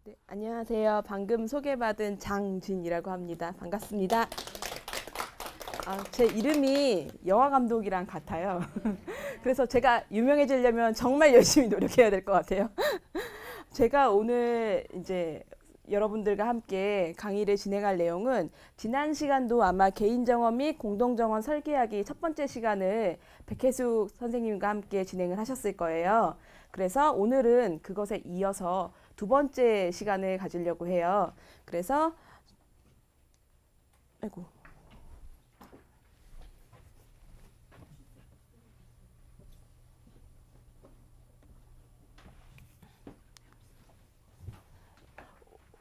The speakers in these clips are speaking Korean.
네, 안녕하세요. 방금 소개받은 장진이라고 합니다. 반갑습니다. 제 이름이 영화 감독이랑 같아요. 그래서 제가 유명해지려면 정말 열심히 노력해야 될 것 같아요. 제가 오늘 이제 여러분들과 함께 강의를 진행할 내용은 지난 시간도 아마 개인정원 및 공동정원 설계하기 첫 번째 시간을 백혜숙 선생님과 함께 진행을 하셨을 거예요. 그래서 오늘은 그것에 이어서 두 번째 시간을 가지려고 해요. 그래서 아이고.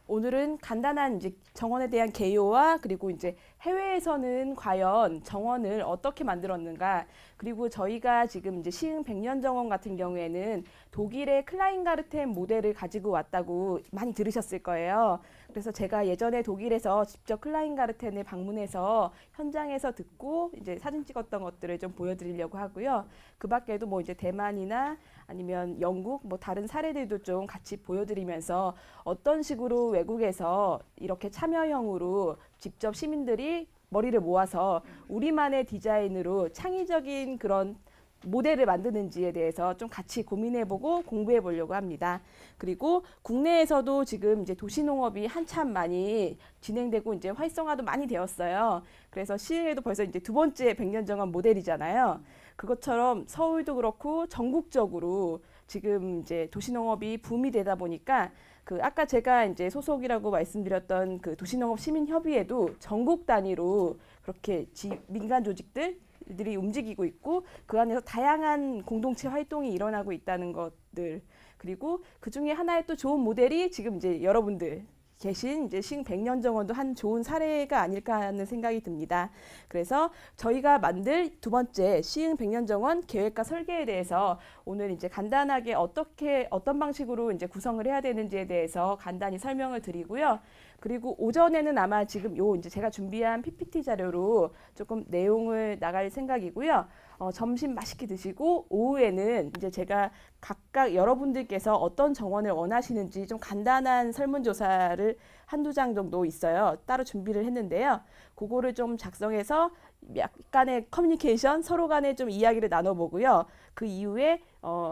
오늘은 간단한 이제 정원에 대한 개요와 그리고 이제 해외에서는 과연 정원을 어떻게 만들었는가, 그리고 저희가 지금 이제 시흥 백년 정원 같은 경우에는 독일의 클라인가르텐 모델을 가지고 왔다고 많이 들으셨을 거예요. 그래서 제가 예전에 독일에서 직접 클라인가르텐을 방문해서 현장에서 듣고 이제 사진 찍었던 것들을 좀 보여드리려고 하고요. 그 밖에도 뭐 이제 대만이나 아니면 영국 뭐 다른 사례들도 좀 같이 보여드리면서 어떤 식으로 외국에서 이렇게 참여형으로 직접 시민들이 머리를 모아서 우리만의 디자인으로 창의적인 그런 모델을 만드는지에 대해서 좀 같이 고민해보고 공부해보려고 합니다. 그리고 국내에서도 지금 이제 도시농업이 한참 많이 진행되고 이제 활성화도 많이 되었어요. 그래서 시흥에도 벌써 이제 두 번째 백년정원 모델이잖아요. 그것처럼 서울도 그렇고 전국적으로 지금 이제 도시농업이 붐이 되다 보니까 그 아까 제가 이제 소속이라고 말씀드렸던 그 도시농업 시민협의회도 전국 단위로 그렇게 민간 조직들이 움직이고 있고 그 안에서 다양한 공동체 활동이 일어나고 있다는 것들, 그리고 그 중에 하나의 또 좋은 모델이 지금 이제 여러분들 계신 이제 시흥 백년 정원도 한 좋은 사례가 아닐까 하는 생각이 듭니다. 그래서 저희가 만들 두 번째 시흥 백년 정원 계획과 설계에 대해서 오늘 이제 간단하게 어떤 방식으로 이제 구성을 해야 되는지에 대해서 간단히 설명을 드리고요. 그리고 오전에는 아마 지금 요 이제 제가 준비한 PPT 자료로 조금 내용을 나갈 생각이고요. 점심 맛있게 드시고 오후에는 이제 제가 각각 여러분들께서 어떤 정원을 원하시는지 좀 간단한 설문조사를 한두 장 정도 있어요. 따로 준비를 했는데요. 그거를 좀 작성해서 약간의 커뮤니케이션, 서로 간에 좀 이야기를 나눠보고요. 그 이후에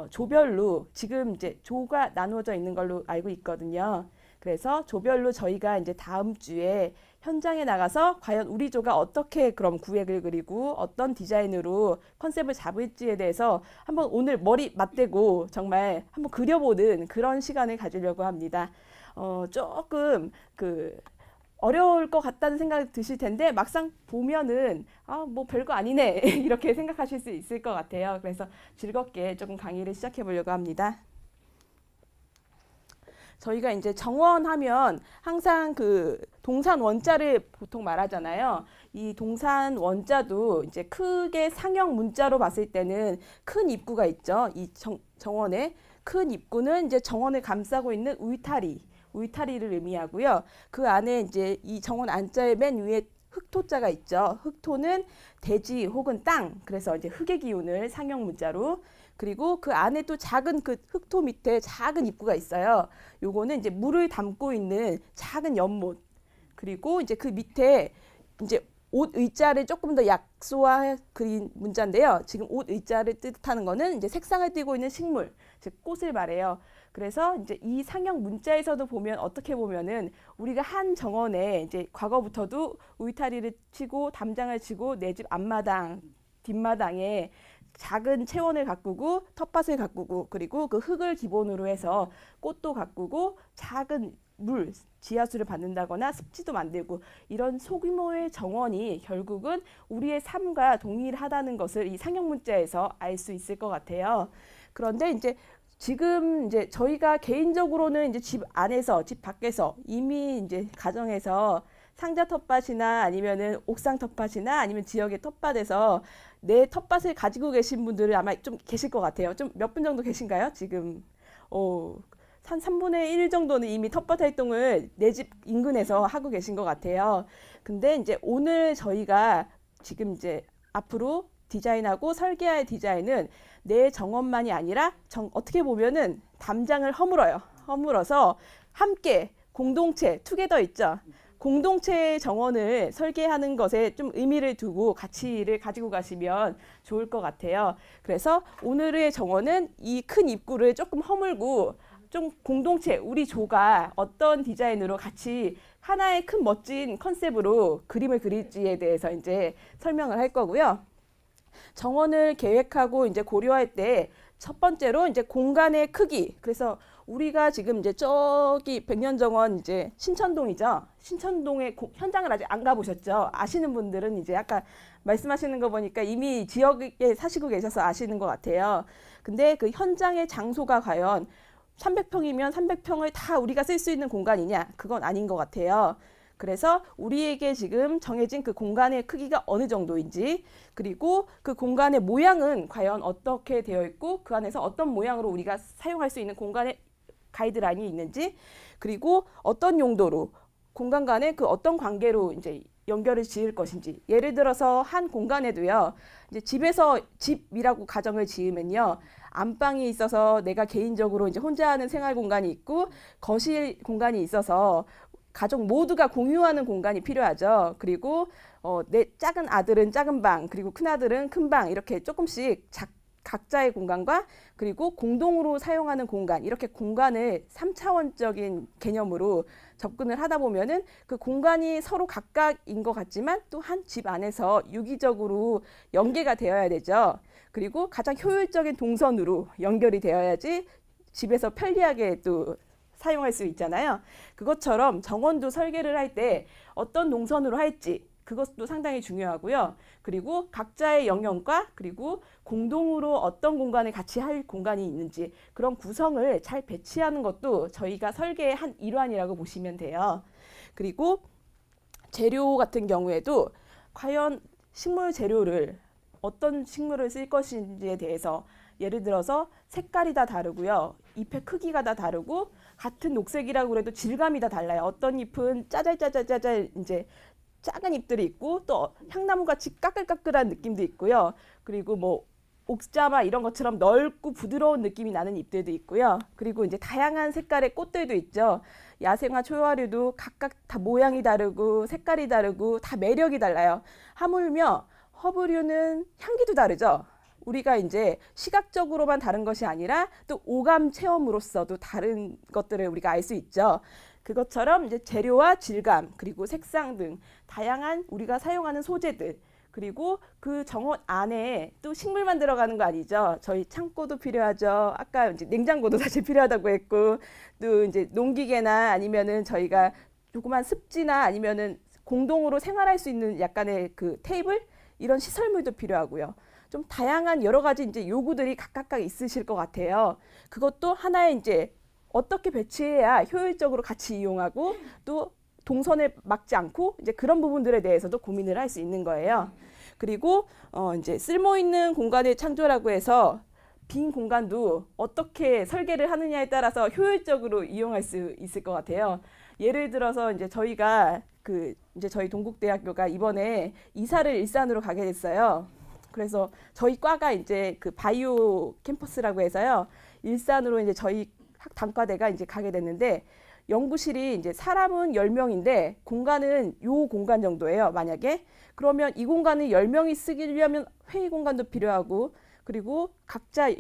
조별로 지금 이제 조가 나누어져 있는 걸로 알고 있거든요. 그래서 조별로 저희가 이제 다음 주에 현장에 나가서 과연 우리 조가 어떻게 그럼 구획을 그리고 어떤 디자인으로 컨셉을 잡을지에 대해서 한번 오늘 머리 맞대고 정말 한번 그려보는 그런 시간을 가지려고 합니다. 조금 어려울 것 같다는 생각이 드실 텐데 막상 보면은 뭐 별거 아니네 이렇게 생각하실 수 있을 것 같아요. 그래서 즐겁게 조금 강의를 시작해 보려고 합니다. 저희가 이제 정원하면 항상 그 동산 원자를 보통 말하잖아요. 이 동산 원자도 이제 크게 상형 문자로 봤을 때는 큰 입구가 있죠. 이 정원의 큰 입구는 이제 정원을 감싸고 있는 울타리를 의미하고요. 그 안에 이제 이 정원 안자의 맨 위에 흑토자가 있죠. 흑토는 대지 혹은 땅, 그래서 이제 흙의 기운을 상형 문자로, 그리고 그 안에 또 작은 그 흑토 밑에 작은 입구가 있어요. 요거는 이제 물을 담고 있는 작은 연못, 그리고 이제 그 밑에 이제 옷 의자를 조금 더 약소화 그린 문자인데요. 지금 옷 의자를 뜻하는 거는 이제 색상을 띠고 있는 식물, 즉 꽃을 말해요. 그래서 이제 이 상형 문자에서도 보면 어떻게 보면은 우리가 한 정원에 이제 과거부터도 울타리를 치고 담장을 치고 내 집 앞마당, 뒷마당에 작은 채원을 가꾸고 텃밭을 가꾸고 그리고 그 흙을 기본으로 해서 꽃도 가꾸고 작은 물, 지하수를 받는다거나 습지도 만들고 이런 소규모의 정원이 결국은 우리의 삶과 동일하다는 것을 이 상형 문자에서 알 수 있을 것 같아요. 그런데 이제 지금 이제 저희가 개인적으로는 이제 집 안에서 집 밖에서 이미 이제 가정에서 상자 텃밭이나 아니면은 옥상 텃밭이나 아니면 지역의 텃밭에서 내 텃밭을 가지고 계신 분들은 아마 좀 계실 것 같아요. 좀 몇 분 정도 계신가요? 지금 한 3분의 1 정도는 이미 텃밭 활동을 내 집 인근에서 하고 계신 것 같아요. 근데 이제 오늘 저희가 지금 이제 앞으로 디자인하고 설계할 디자인은 내 정원만이 아니라 어떻게 보면은 담장을 허물어요. 허물어서 함께 공동체 투게더 있죠. 공동체 정원을 설계하는 것에 좀 의미를 두고 가치를 가지고 가시면 좋을 것 같아요. 그래서 오늘의 정원은 이 큰 입구를 조금 허물고 좀 공동체, 우리 조가 어떤 디자인으로 같이 하나의 큰 멋진 컨셉으로 그림을 그릴지에 대해서 이제 설명을 할 거고요. 정원을 계획하고 이제 고려할 때 첫 번째로 이제 공간의 크기. 그래서 우리가 지금 이제 저기 백년정원 이제 신천동이죠. 신천동의 현장을 아직 안 가보셨죠? 아시는 분들은 이제 아까 말씀하시는 거 보니까 이미 지역에 사시고 계셔서 아시는 것 같아요. 근데 그 현장의 장소가 과연 300평이면 300평을 다 우리가 쓸 수 있는 공간이냐? 그건 아닌 것 같아요. 그래서 우리에게 지금 정해진 그 공간의 크기가 어느 정도인지, 그리고 그 공간의 모양은 과연 어떻게 되어 있고 그 안에서 어떤 모양으로 우리가 사용할 수 있는 공간의 가이드라인이 있는지, 그리고 어떤 용도로 공간 간에 그 어떤 관계로 이제 연결을 지을 것인지. 예를 들어서 한 공간에도요, 이제 집이라고 가정을 지으면요, 안방이 있어서 내가 개인적으로 이제 혼자 하는 생활 공간이 있고 거실 공간이 있어서 가족 모두가 공유하는 공간이 필요하죠. 그리고 내 작은 아들은 작은 방, 그리고 큰 아들은 큰 방, 이렇게 조금씩 각자의 공간과 그리고 공동으로 사용하는 공간, 이렇게 공간을 3차원적인 개념으로 접근을 하다 보면은 그 공간이 서로 각각인 것 같지만 또 한 집 안에서 유기적으로 연계가 되어야 되죠. 그리고 가장 효율적인 동선으로 연결이 되어야지 집에서 편리하게 또 사용할 수 있잖아요. 그것처럼 정원도 설계를 할 때 어떤 동선으로 할지 그것도 상당히 중요하고요. 그리고 각자의 영역과 그리고 공동으로 어떤 공간을 같이 할 공간이 있는지 그런 구성을 잘 배치하는 것도 저희가 설계의 한 일환이라고 보시면 돼요. 그리고 재료 같은 경우에도 과연 식물 재료를 어떤 식물을 쓸 것인지에 대해서 예를 들어서 색깔이 다 다르고요. 잎의 크기가 다 다르고 같은 녹색이라고 해도 질감이 다 달라요. 어떤 잎은 짜잘짜잘짜잘 이제 작은 잎들이 있고 또 향나무같이 까끌까끌한 느낌도 있고요. 그리고 뭐 옥자마 이런 것처럼 넓고 부드러운 느낌이 나는 잎들도 있고요. 그리고 이제 다양한 색깔의 꽃들도 있죠. 야생화 초화류도 각각 다 모양이 다르고 색깔이 다르고 다 매력이 달라요. 하물며 허브류는 향기도 다르죠. 우리가 이제 시각적으로만 다른 것이 아니라 또 오감 체험으로서도 다른 것들을 우리가 알 수 있죠. 그것처럼 이제 재료와 질감 그리고 색상 등 다양한 우리가 사용하는 소재들, 그리고 그 정원 안에 또 식물만 들어가는 거 아니죠. 저희 창고도 필요하죠. 아까 이제 냉장고도 사실 필요하다고 했고, 또 이제 농기계나 아니면은 저희가 조그만 습지나 아니면은 공동으로 생활할 수 있는 약간의 그 테이블, 이런 시설물도 필요하고요. 좀 다양한 여러 가지 이제 요구들이 각각 있으실 것 같아요. 그것도 하나의 이제 어떻게 배치해야 효율적으로 같이 이용하고 또 동선을 막지 않고 이제 그런 부분들에 대해서도 고민을 할 수 있는 거예요. 그리고 이제 쓸모 있는 공간의 창조라고 해서 빈 공간도 어떻게 설계를 하느냐에 따라서 효율적으로 이용할 수 있을 것 같아요. 예를 들어서 이제 저희가 이제 저희 동국대학교가 이번에 이사를 일산으로 가게 됐어요. 그래서 저희 과가 이제 그 바이오 캠퍼스라고 해서요. 일산으로 이제 저희 단과대가 이제 가게 됐는데, 연구실이 이제 사람은 10명인데 공간은 요 공간 정도예요. 만약에 그러면 이 공간을 10명이 쓰려면 회의 공간도 필요하고, 그리고 각자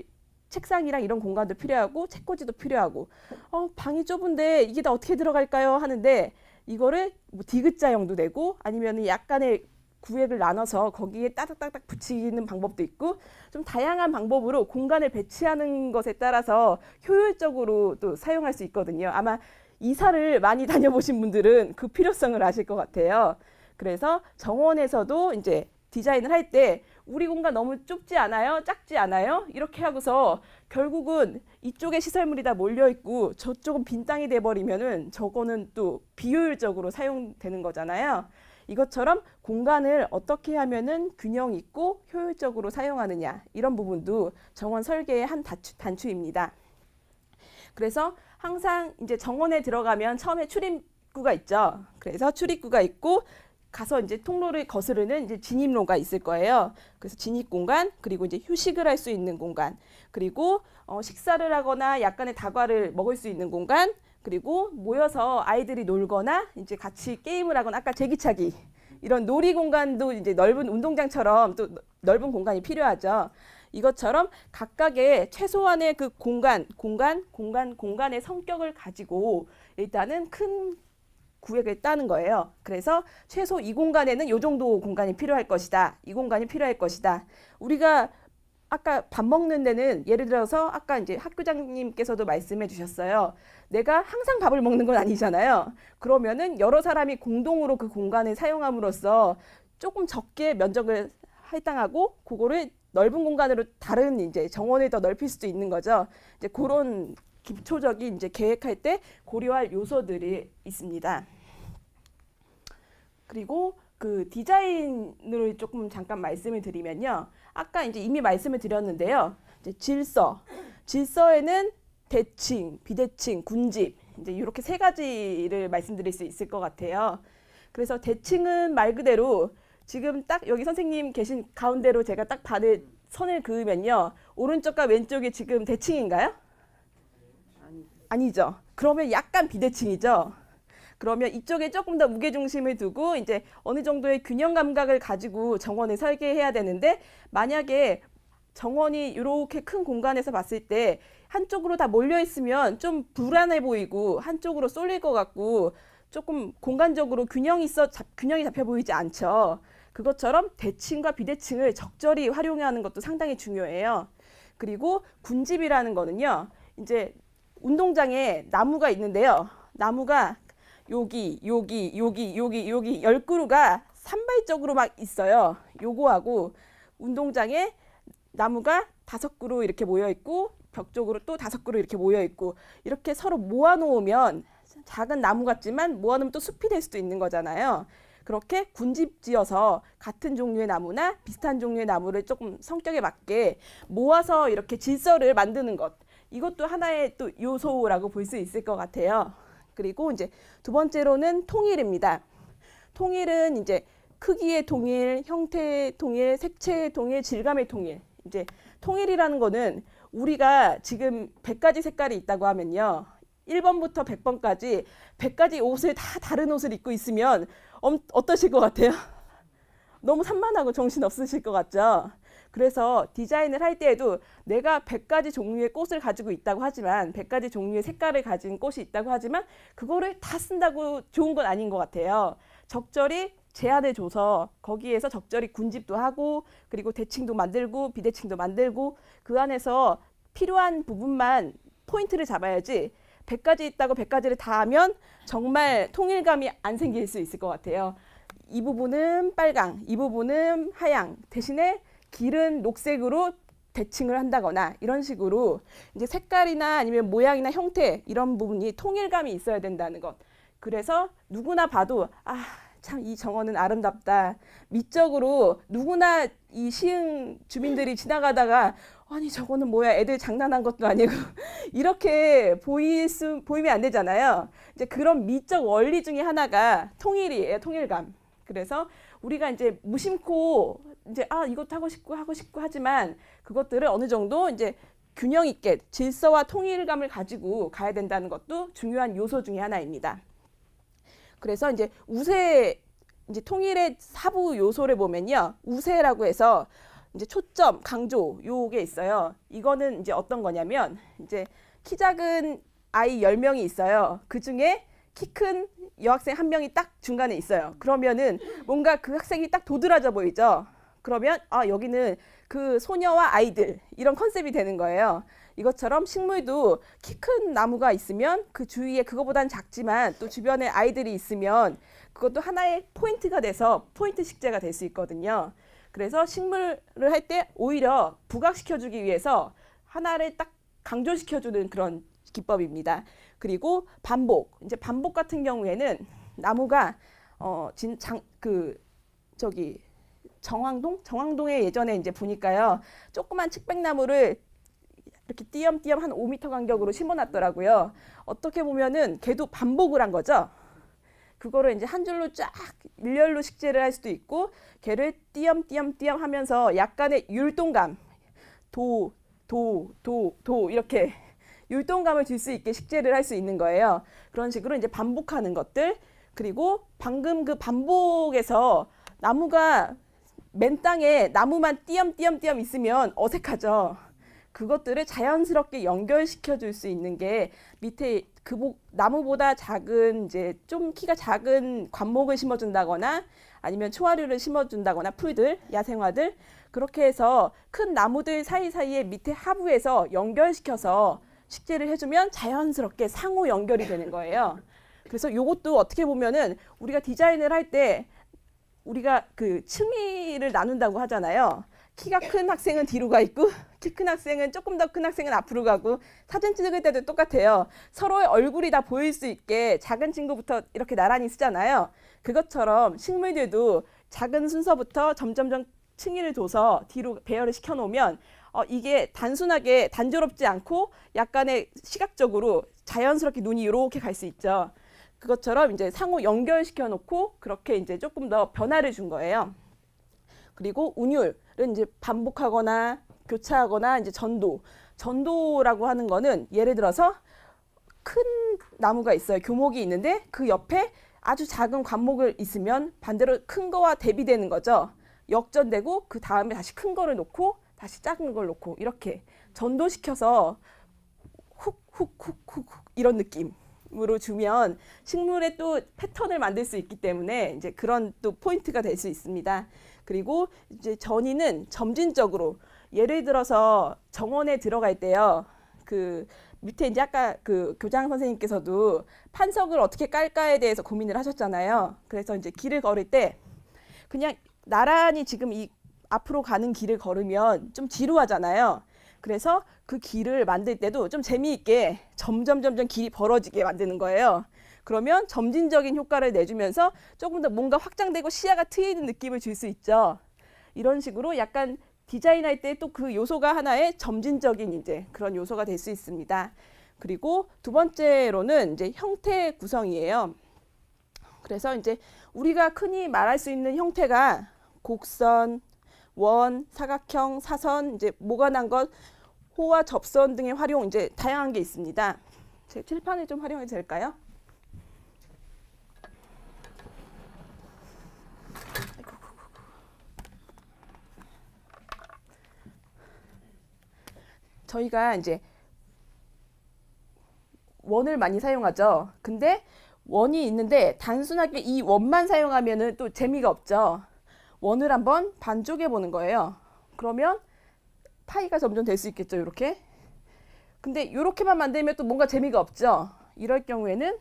책상이랑 이런 공간도 필요하고 책꽂이도 필요하고, 방이 좁은데 이게 다 어떻게 들어갈까요? 하는데 이거를 뭐 디귿자형도 되고 아니면 약간의 구획을 나눠서 거기에 따닥따닥 붙이는 방법도 있고, 좀 다양한 방법으로 공간을 배치하는 것에 따라서 효율적으로 또 사용할 수 있거든요. 아마 이사를 많이 다녀보신 분들은 그 필요성을 아실 것 같아요. 그래서 정원에서도 이제 디자인을 할 때 우리 공간 너무 좁지 않아요? 작지 않아요? 이렇게 하고서 결국은 이쪽에 시설물이 다 몰려있고 저쪽은 빈 땅이 돼버리면은 저거는 또 비효율적으로 사용되는 거잖아요. 이것처럼 공간을 어떻게 하면은 균형 있고 효율적으로 사용하느냐, 이런 부분도 정원 설계의 한 단추입니다. 그래서 항상 이제 정원에 들어가면 처음에 출입구가 있죠. 그래서 출입구가 있고 가서 이제 통로를 거스르는 이제 진입로가 있을 거예요. 그래서 진입 공간, 그리고 이제 휴식을 할 수 있는 공간, 그리고 식사를 하거나 약간의 다과를 먹을 수 있는 공간, 그리고 모여서 아이들이 놀거나 이제 같이 게임을 하거나 아까 제기차기 이런 놀이 공간도 이제 넓은 운동장처럼 또 넓은 공간이 필요하죠. 이것처럼 각각의 최소한의 그 공간의 성격을 가지고 일단은 큰 구획을 따는 거예요. 그래서 최소 이 공간에는 이 정도 공간이 필요할 것이다. 이 공간이 필요할 것이다. 우리가 아까 밥 먹는 데는 예를 들어서 아까 이제 학교장님께서도 말씀해 주셨어요. 내가 항상 밥을 먹는 건 아니잖아요. 그러면은 여러 사람이 공동으로 그 공간을 사용함으로써 조금 적게 면적을 할당하고 그거를 넓은 공간으로 다른 이제 정원을 더 넓힐 수도 있는 거죠. 이제 그런 기초적인 이제 계획할 때 고려할 요소들이 있습니다. 그리고 그 디자인을 조금 잠깐 말씀을 드리면요. 아까 이제 이미 말씀을 드렸는데요. 이제 질서에는 대칭, 비대칭, 군집 이제 이렇게 세 가지를 말씀드릴 수 있을 것 같아요. 그래서 대칭은 말 그대로 지금 딱 여기 선생님 계신 가운데로 제가 딱 선을 그으면요. 오른쪽과 왼쪽이 지금 대칭인가요? 아니죠. 그러면 약간 비대칭이죠. 그러면 이쪽에 조금 더 무게중심을 두고 이제 어느 정도의 균형 감각을 가지고 정원을 설계해야 되는데 만약에 정원이 이렇게 큰 공간에서 봤을 때 한쪽으로 다 몰려 있으면 좀 불안해 보이고 한쪽으로 쏠릴 것 같고 조금 공간적으로 균형이 잡혀 보이지 않죠. 그것처럼 대칭과 비대칭을 적절히 활용하는 것도 상당히 중요해요. 그리고 군집이라는 거는요. 이제 운동장에 나무가 있는데요. 나무가 여기 10그루가 산발적으로 막 있어요. 요거하고 운동장에 나무가 5그루 이렇게 모여 있고 벽 쪽으로 또 5그루 이렇게 모여 있고 이렇게 서로 모아 놓으면 작은 나무 같지만 모아 놓으면 또 숲이 될 수도 있는 거잖아요. 그렇게 군집 지어서 같은 종류의 나무나 비슷한 종류의 나무를 조금 성격에 맞게 모아서 이렇게 질서를 만드는 것. 이것도 하나의 또 요소라고 볼 수 있을 것 같아요. 그리고 이제 두 번째로는 통일입니다. 통일은 이제 크기의 통일, 형태의 통일, 색채의 통일, 질감의 통일. 이제 통일이라는 거는 우리가 지금 100가지 색깔이 있다고 하면요. 1번부터 100번까지 100가지 옷을 다 다른 옷을 입고 있으면 어떠실 것 같아요? 너무 산만하고 정신 없으실 것 같죠? 그래서 디자인을 할 때에도 내가 100가지 종류의 꽃을 가지고 있다고 하지만 100가지 종류의 색깔을 가진 꽃이 있다고 하지만 그거를 다 쓴다고 좋은 건 아닌 것 같아요. 적절히 제한을 줘서 거기에서 적절히 군집도 하고 그리고 대칭도 만들고 비대칭도 만들고 그 안에서 필요한 부분만 포인트를 잡아야지 100가지 있다고 100가지를 다 하면 정말 통일감이 안 생길 수 있을 것 같아요. 이 부분은 빨강, 이 부분은 하양 대신에 길은 녹색으로 대칭을 한다거나 이런 식으로 이제 색깔이나 아니면 모양이나 형태 이런 부분이 통일감이 있어야 된다는 것. 그래서 누구나 봐도 참 이 정원은 아름답다. 미적으로 누구나 이 시흥 주민들이 지나가다가 아니 저거는 뭐야 애들 장난한 것도 아니고 이렇게 보이면 안 되잖아요. 이제 그런 미적 원리 중에 하나가 통일이에요. 통일감. 그래서 우리가 이제 무심코 이제 이것도 하고 싶고 하지만 그것들을 어느 정도 이제 균형 있게 질서와 통일감을 가지고 가야 된다는 것도 중요한 요소 중에 하나입니다. 그래서 이제 이제 통일의 사부 요소를 보면요. 우세라고 해서 이제 초점, 강조 요게 있어요. 이거는 이제 어떤 거냐면 이제 키 작은 아이 10명이 있어요. 그 중에 키 큰 여학생 1명이 딱 중간에 있어요. 그러면은 뭔가 그 학생이 딱 도드라져 보이죠. 그러면 여기는 그 소녀와 아이들 이런 컨셉이 되는 거예요. 이것처럼 식물도 키 큰 나무가 있으면 그 주위에 그거보다는 작지만 또 주변에 아이들이 있으면 그것도 하나의 포인트가 돼서 포인트 식재가 될 수 있거든요. 그래서 식물을 할 때 오히려 부각시켜주기 위해서 하나를 딱 강조시켜주는 그런 기법입니다. 그리고 이제 반복 같은 경우에는 나무가 정왕동에 예전에 이제 보니까요. 조그만 측백나무를 이렇게 띄엄띄엄 한 5m 간격으로 심어놨더라고요. 어떻게 보면은 걔도 반복을 한 거죠. 그거를 이제 한 줄로 쫙 일렬로 식재를 할 수도 있고 걔를 띄엄띄엄띄엄 하면서 약간의 율동감, 도 이렇게 율동감을 줄 수 있게 식재를 할 수 있는 거예요. 그런 식으로 이제 반복하는 것들, 그리고 방금 그 반복에서 나무가 맨 땅에 나무만 띄엄띄엄띄엄 있으면 어색하죠. 그것들을 자연스럽게 연결시켜 줄 수 있는 게 밑에 나무보다 작은 이제 좀 키가 작은 관목을 심어준다거나 아니면 초하류를 심어준다거나 풀들, 야생화들 그렇게 해서 큰 나무들 사이사이에 밑에 하부에서 연결시켜서 식재를 해주면 자연스럽게 상호 연결이 되는 거예요. 그래서 이것도 어떻게 보면은 우리가 디자인을 할 때 우리가 그 층위를 나눈다고 하잖아요. 키가 큰 학생은 뒤로 가 있고 키 큰 학생은 조금 더 큰 학생은 앞으로 가고 사진 찍을 때도 똑같아요. 서로의 얼굴이 다 보일 수 있게 작은 친구부터 이렇게 나란히 쓰잖아요. 그것처럼 식물들도 작은 순서부터 점점점 층위를 둬서 뒤로 배열을 시켜 놓으면 이게 단순하게 단조롭지 않고 약간의 시각적으로 자연스럽게 눈이 이렇게 갈 수 있죠. 그것처럼 이제 상호 연결시켜 놓고 그렇게 이제 조금 더 변화를 준 거예요. 그리고 운율은 이제 반복하거나 교차하거나 이제 전도라고 하는 거는 예를 들어서 큰 나무가 있어요. 교목이 있는데 그 옆에 아주 작은 관목을 있으면 반대로 큰 거와 대비되는 거죠. 역전되고 그 다음에 다시 큰 거를 놓고 다시 작은 걸 놓고 이렇게 전도시켜서 훅 이런 느낌으로 주면 식물에 또 패턴을 만들 수 있기 때문에 이제 그런 또 포인트가 될 수 있습니다. 그리고 이제 전이는 점진적으로 예를 들어서 정원에 들어갈 때요. 그 밑에 이제 아까 그 교장 선생님께서도 판석을 어떻게 깔까에 대해서 고민을 하셨잖아요. 그래서 이제 길을 걸을 때 그냥 나란히 지금 이 앞으로 가는 길을 걸으면 좀 지루하잖아요. 그래서 그 길을 만들 때도 좀 재미있게 점점 길이 벌어지게 만드는 거예요. 그러면 점진적인 효과를 내주면서 조금 더 뭔가 확장되고 시야가 트이는 느낌을 줄 수 있죠. 이런 식으로 약간 디자인할 때 또 그 요소가 하나의 점진적인 이제 그런 요소가 될 수 있습니다. 그리고 두 번째로는 이제 형태 구성이에요. 그래서 이제 우리가 흔히 말할 수 있는 형태가 곡선, 원, 사각형, 사선, 이제 모관한 것, 호와 접선 등의 활용 이제 다양한 게 있습니다. 제 칠판을 좀 활용해도 될까요? 저희가 이제 원을 많이 사용하죠. 근데 원이 있는데 단순하게 이 원만 사용하면은 또 재미가 없죠. 원을 한번 반쪽해 보는 거예요. 그러면 파이가 점점 될 수 있겠죠. 이렇게. 근데 이렇게만 만들면 또 뭔가 재미가 없죠. 이럴 경우에는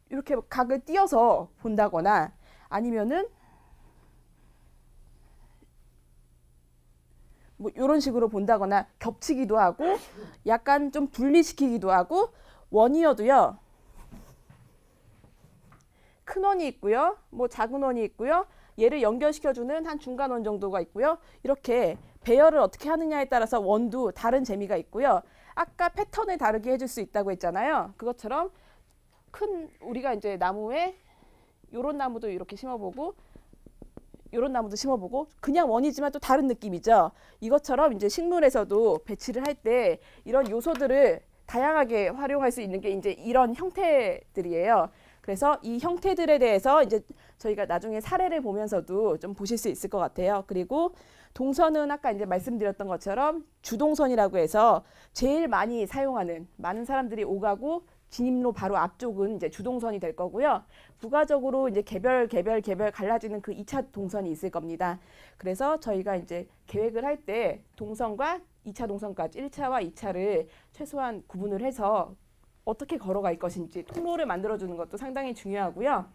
이렇게 각을 띄어서 본다거나 아니면은 뭐 이런 식으로 본다거나 겹치기도 하고 약간 좀 분리시키기도 하고 원이어도요. 큰 원이 있고요. 뭐 작은 원이 있고요. 얘를 연결시켜주는 한 중간 원 정도가 있고요. 이렇게 배열을 어떻게 하느냐에 따라서 원도 다른 재미가 있고요. 아까 패턴을 다르게 해줄 수 있다고 했잖아요. 그것처럼 큰 우리가 이제 나무에 요런 나무도 이렇게 심어보고 요런 나무도 심어보고 그냥 원이지만 또 다른 느낌이죠. 이것처럼 이제 식물에서도 배치를 할 때 이런 요소들을 다양하게 활용할 수 있는 게 이제 이런 형태들이에요. 그래서 이 형태들에 대해서 이제 저희가 나중에 사례를 보면서도 좀 보실 수 있을 것 같아요. 그리고 동선은 아까 이제 말씀드렸던 것처럼 주동선이라고 해서 제일 많이 사용하는 많은 사람들이 오가고 진입로 바로 앞쪽은 이제 주동선이 될 거고요. 부가적으로 이제 개별 갈라지는 그 2차 동선이 있을 겁니다. 그래서 저희가 이제 계획을 할 때 동선과 2차 동선까지 1차와 2차를 최소한 구분을 해서 어떻게 걸어갈 것인지 통로를 만들어주는 것도 상당히 중요하고요.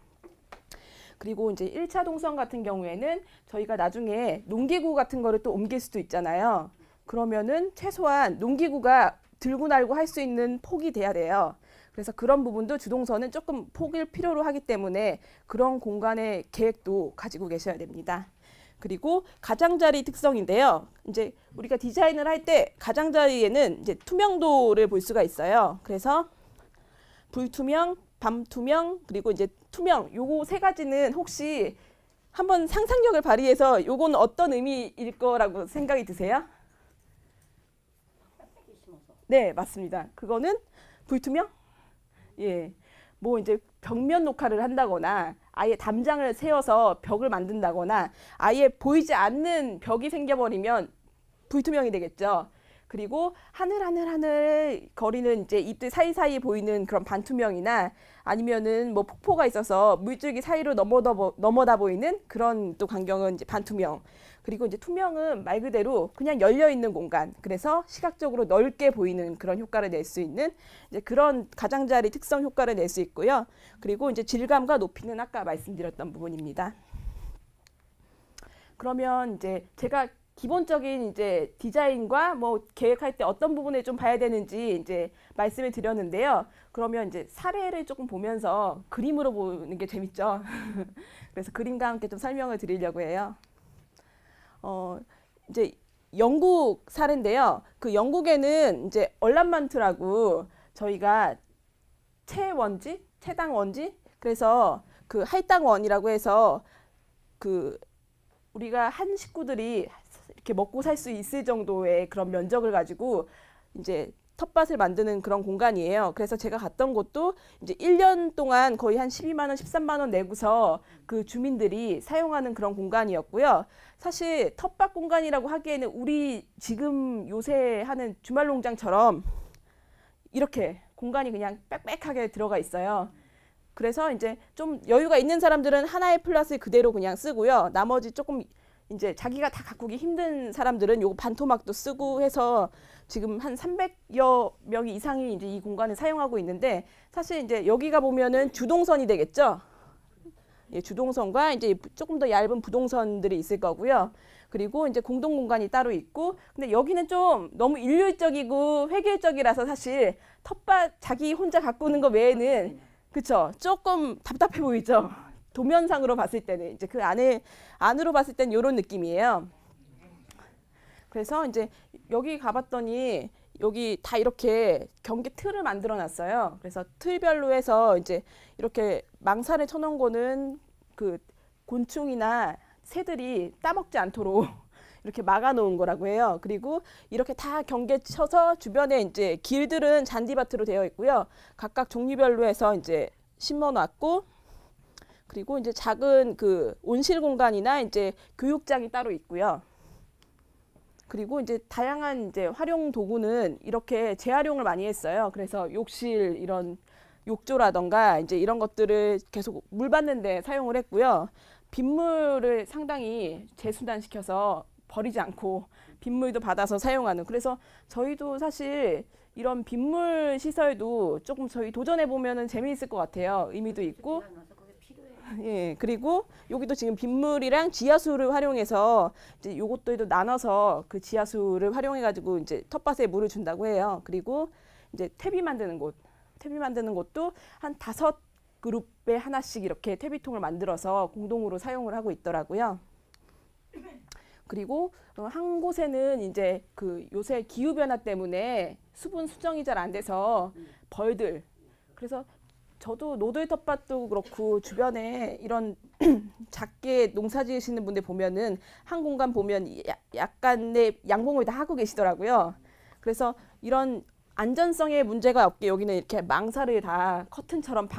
그리고 이제 1차 동선 같은 경우에는 저희가 나중에 농기구 같은 거를 또 옮길 수도 있잖아요. 그러면은 최소한 농기구가 들고 날고 할 수 있는 폭이 돼야 돼요. 그래서 그런 부분도 주동선은 조금 폭을 필요로 하기 때문에 그런 공간의 계획도 가지고 계셔야 됩니다. 그리고 가장자리 특성인데요. 이제 우리가 디자인을 할 때 가장자리에는 이제 투명도를 볼 수가 있어요. 그래서 불투명, 밤투명, 그리고 이제 투명, 요거 세 가지는 혹시 한번 상상력을 발휘해서 요건 어떤 의미일 거라고 생각이 드세요? 네, 맞습니다. 그거는 불투명? 예. 뭐 이제 벽면 녹화를 한다거나 아예 담장을 세워서 벽을 만든다거나 아예 보이지 않는 벽이 생겨버리면 불투명이 되겠죠. 그리고 하늘 거리는 이제 잎들 사이사이 보이는 그런 반투명이나 아니면은 뭐 폭포가 있어서 물줄기 사이로 넘어다 보이는 그런 또 광경은 이제 반투명. 그리고 이제 투명은 말 그대로 그냥 열려 있는 공간. 그래서 시각적으로 넓게 보이는 그런 효과를 낼 수 있는 이제 그런 가장자리 특성 효과를 낼 수 있고요. 그리고 이제 질감과 높이는 아까 말씀드렸던 부분입니다. 그러면 이제 제가 기본적인 이제 디자인과 뭐 계획할 때 어떤 부분을 좀 봐야 되는지 이제 말씀을 드렸는데요. 그러면 이제 사례를 조금 보면서 그림으로 보는 게 재밌죠. 그래서 그림과 함께 좀 설명을 드리려고 해요. 이제 영국 사례인데요. 그 영국에는 이제 얼란만트라고 저희가 채원지, 채당원지, 그래서 그 할당원이라고 해서 그 우리가 한 식구들이 이렇게 먹고 살 수 있을 정도의 그런 면적을 가지고 이제 텃밭을 만드는 그런 공간이에요. 그래서 제가 갔던 곳도 이제 1년 동안 거의 한 12만 원, 13만 원 내고서 그 주민들이 사용하는 그런 공간이었고요. 사실 텃밭 공간이라고 하기에는 우리 지금 요새 하는 주말 농장처럼 이렇게 공간이 그냥 빽빽하게 들어가 있어요. 그래서 이제 좀 여유가 있는 사람들은 하나의 플랫을 그대로 그냥 쓰고요. 나머지 조금 이제 자기가 다 가꾸기 힘든 사람들은 요거 반토막도 쓰고 해서 지금 한 300여 명이 이상이 이제 이 공간을 사용하고 있는데 사실 이제 여기가 보면은 주동선이 되겠죠. 예, 주동선과 이제 조금 더 얇은 부동선들이 있을 거고요. 그리고 이제 공동 공간이 따로 있고 근데 여기는 좀 너무 일률적이고 획일적이라서 사실 텃밭 자기 혼자 가꾸는 거 외에는 그쵸 조금 답답해 보이죠. 도면상으로 봤을 때는 이제 그 안으로 봤을 때는 이런 느낌이에요. 그래서 이제 여기 가봤더니 여기 다 이렇게 경계 틀을 만들어 놨어요. 그래서 틀별로 해서 이제 이렇게 망사를 쳐놓은 거는 그 곤충이나 새들이 따먹지 않도록 이렇게 막아 놓은 거라고 해요. 그리고 이렇게 다 경계 쳐서 주변에 이제 길들은 잔디밭으로 되어 있고요. 각각 종류별로 해서 이제 심어 놨고 그리고 이제 작은 그 온실 공간이나 이제 교육장이 따로 있고요. 그리고 이제 다양한 이제 활용 도구는 이렇게 재활용을 많이 했어요. 그래서 욕실 이런 욕조라던가 이제 이런 것들을 계속 물 받는 데 사용을 했고요. 빗물을 상당히 재순환시켜서 버리지 않고 빗물도 받아서 사용하는. 그래서 저희도 사실 이런 빗물 시설도 조금 저희 도전해 보면은 재미있을 것 같아요. 의미도 있고. 예, 그리고 여기도 지금 빗물이랑 지하수를 활용해서 이제 요것들도 나눠서 그 지하수를 활용해 가지고 이제 텃밭에 물을 준다고 해요. 그리고 이제 퇴비 만드는 곳도 한 5그룹에 하나씩 이렇게 퇴비통을 만들어서 공동으로 사용을 하고 있더라고요. 그리고 한 곳에는 이제 그 요새 기후 변화 때문에 수분 수정이 잘 안 돼서 벌들 그래서 저도 노들 텃밭도 그렇고 주변에 이런 작게 농사 지으시는 분들 보면은 한 공간 보면 약간의 양봉을 다 하고 계시더라고요. 그래서 이런 안전성에 문제가 없게 여기는 이렇게 망사를 다 커튼처럼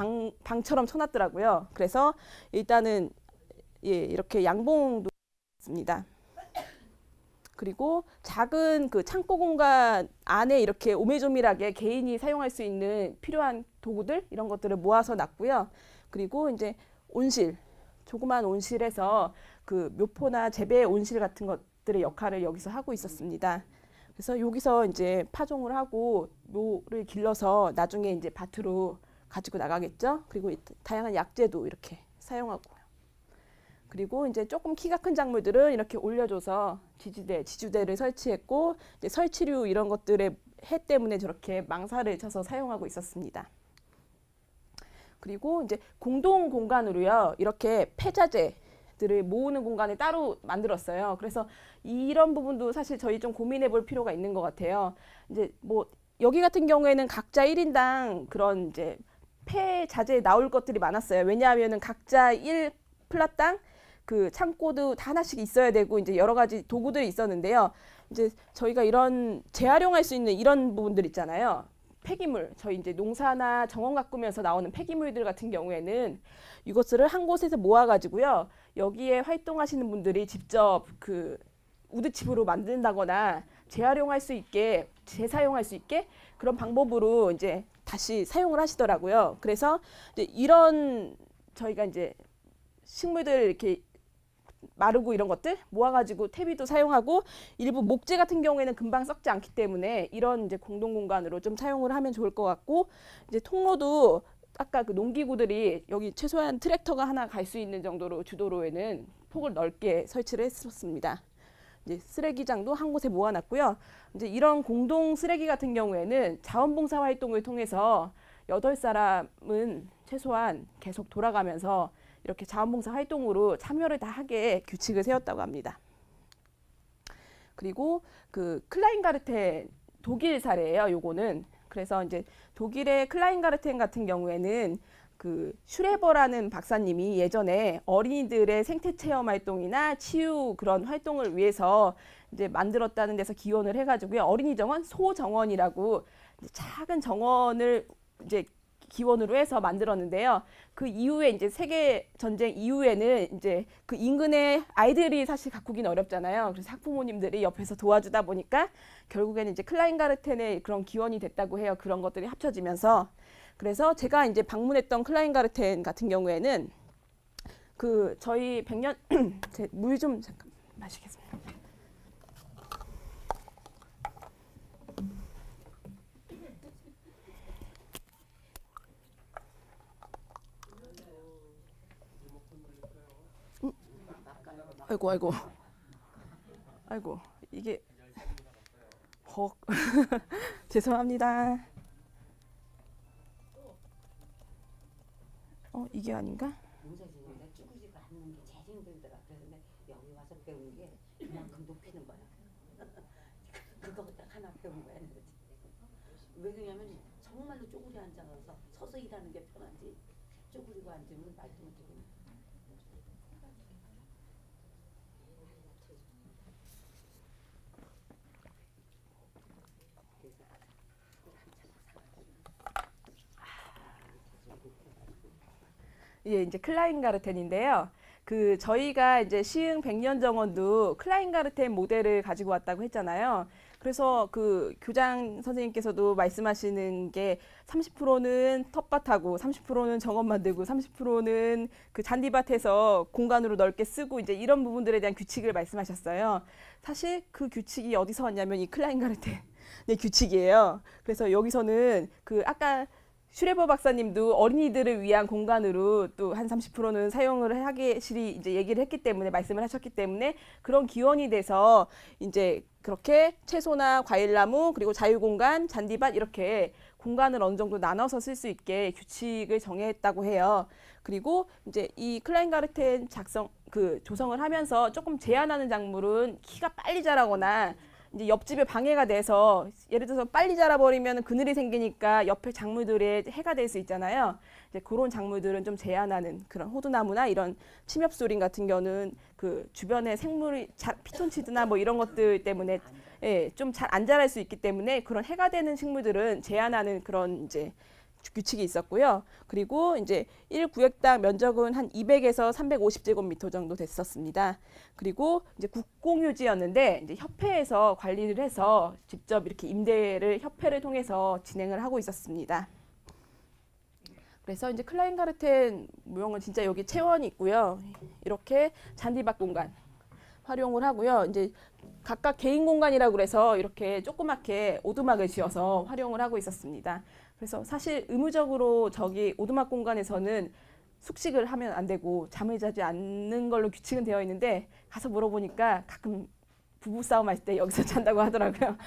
방처럼 쳐놨더라고요. 그래서 일단은 예, 이렇게 양봉도 있습니다. 그리고 작은 그 창고 공간 안에 이렇게 오밀조밀하게 개인이 사용할 수 있는 필요한 도구들 이런 것들을 모아서 놨고요. 그리고 이제 온실, 조그만 온실에서 그 묘포나 재배 온실 같은 것들의 역할을 여기서 하고 있었습니다. 그래서 여기서 이제 파종을 하고 묘를 길러서 나중에 이제 밭으로 가지고 나가겠죠. 그리고 다양한 약재도 이렇게 사용하고. 그리고 이제 조금 키가 큰 작물들은 이렇게 올려줘서 지주대를 설치했고 이제 설치류 이런 것들의 해 때문에 저렇게 망사를 쳐서 사용하고 있었습니다. 그리고 이제 공동 공간으로요 이렇게 폐자재 것들을 모으는 공간을 따로 만들었어요. 그래서 이런 부분도 사실 저희 좀 고민해 볼 필요가 있는 것 같아요. 이제 뭐 여기 같은 경우에는 각자 1인당 그런 이제 폐자재 나올 것들이 많았어요. 왜냐하면은 각자 1플랫당 그 창고도 다 하나씩 있어야 되고 이제 여러 가지 도구들이 있었는데요. 이제 저희가 이런 재활용할 수 있는 이런 부분들 있잖아요. 폐기물, 저희 이제 농사나 정원 가꾸면서 나오는 폐기물들 같은 경우에는 이것을 한 곳에서 모아가지고요. 여기에 활동하시는 분들이 직접 그 우드칩으로 만든다거나 재활용할 수 있게, 재사용할 수 있게 그런 방법으로 이제 다시 사용을 하시더라고요. 그래서 이제 이런 저희가 이제 식물들 이렇게 마르고 이런 것들 모아가지고 퇴비도 사용하고 일부 목재 같은 경우에는 금방 썩지 않기 때문에 이런 이제 공동 공간으로 좀 사용을 하면 좋을 것 같고 이제 통로도 아까 그 농기구들이 여기 최소한 트랙터가 하나 갈 수 있는 정도로 주도로에는 폭을 넓게 설치를 했었습니다. 이제 쓰레기장도 한 곳에 모아놨고요. 이제 이런 공동 쓰레기 같은 경우에는 자원봉사 활동을 통해서 8사람은 최소한 계속 돌아가면서 이렇게 자원봉사 활동으로 참여를 다 하게 규칙을 세웠다고 합니다. 그리고 그 클라인가르텐 독일 사례예요. 요거는 그래서 이제 독일의 클라인가르텐 같은 경우에는 그 슈레버라는 박사님이 예전에 어린이들의 생태 체험 활동이나 치유 그런 활동을 위해서 이제 만들었다는 데서 기원을 해가지고요. 어린이 정원, 소정원이라고 작은 정원을 이제 기원으로 해서 만들었는데요. 그 이후에 이제 세계 전쟁 이후에는 이제 그 인근의 아이들이 사실 가꾸기는 어렵잖아요. 그래서 학부모님들이 옆에서 도와주다 보니까 결국에는 이제 클라인가르텐의 그런 기원이 됐다고 해요. 그런 것들이 합쳐지면서. 그래서 제가 이제 방문했던 클라인가르텐 같은 경우에는 그 저희 100년 물 좀 잠깐 마시겠습니다. 아이고 이게 죄송합니다. 이게 아닌가? 농사짓는데 쭈그리고 앉는 게 제일 힘들더라. 그래서 여기 와서 배운 게 이만큼 높이는 거야. 그거 딱 하나 배운 거야. 왜 그러냐면 정말로 쪼그리 앉아서 서서 일하는 게 편하지. 쪼그리고 앉으면 말도 못하고. 예, 이제 클라인가르텐인데요. 그 저희가 이제 시흥 100년 정원도 클라인가르텐 모델을 가지고 왔다고 했잖아요. 그래서 그 교장 선생님께서도 말씀하시는 게 30%는 텃밭하고 30%는 정원 만들고 30%는 그 잔디밭에서 공간으로 넓게 쓰고 이제 이런 부분들에 대한 규칙을 말씀하셨어요. 사실 그 규칙이 어디서 왔냐면 이 클라인가르텐의 규칙이에요. 그래서 여기서는 그 아까 슈레버 박사님도 어린이들을 위한 공간으로 또 한 30%는 사용을 하기실이 이제 얘기를 했기 때문에 말씀을 하셨기 때문에 그런 기원이 돼서 이제 그렇게 채소나 과일나무 그리고 자유공간, 잔디밭 이렇게 공간을 어느 정도 나눠서 쓸 수 있게 규칙을 정했다고 해요. 그리고 이제 이 클라인가르텐 조성을 하면서 조금 제한하는 작물은 키가 빨리 자라거나 이제 옆집에 방해가 돼서 예를 들어서 빨리 자라버리면 그늘이 생기니까 옆에 작물들에 해가 될 수 있잖아요. 이제 그런 작물들은 좀 제한하는 그런 호두나무나 이런 침엽소린 같은 경우는 그 주변에 생물이 피톤치드나 뭐 이런 것들 때문에 좀 잘 안 자랄 수 있기 때문에 그런 해가 되는 식물들은 제한하는 그런 이제 규칙이 있었고요. 그리고 이제 1구획당 면적은 한 200에서 350제곱미터 정도 됐었습니다. 그리고 이제 국공유지였는데 이제 협회에서 관리를 해서 직접 이렇게 임대를 협회를 통해서 진행을 하고 있었습니다. 그래서 이제 클라인가르텐 모형은 진짜 여기 채원이 있고요. 이렇게 잔디밭 공간 활용을 하고요. 이제 각각 개인 공간이라고 그래서 이렇게 조그맣게 오두막을 지어서 활용을 하고 있었습니다. 그래서 사실 의무적으로 저기 오두막 공간에서는 숙식을 하면 안 되고 잠을 자지 않는 걸로 규칙은 되어 있는데 가서 물어보니까 가끔 부부싸움 할 때 여기서 잔다고 하더라고요.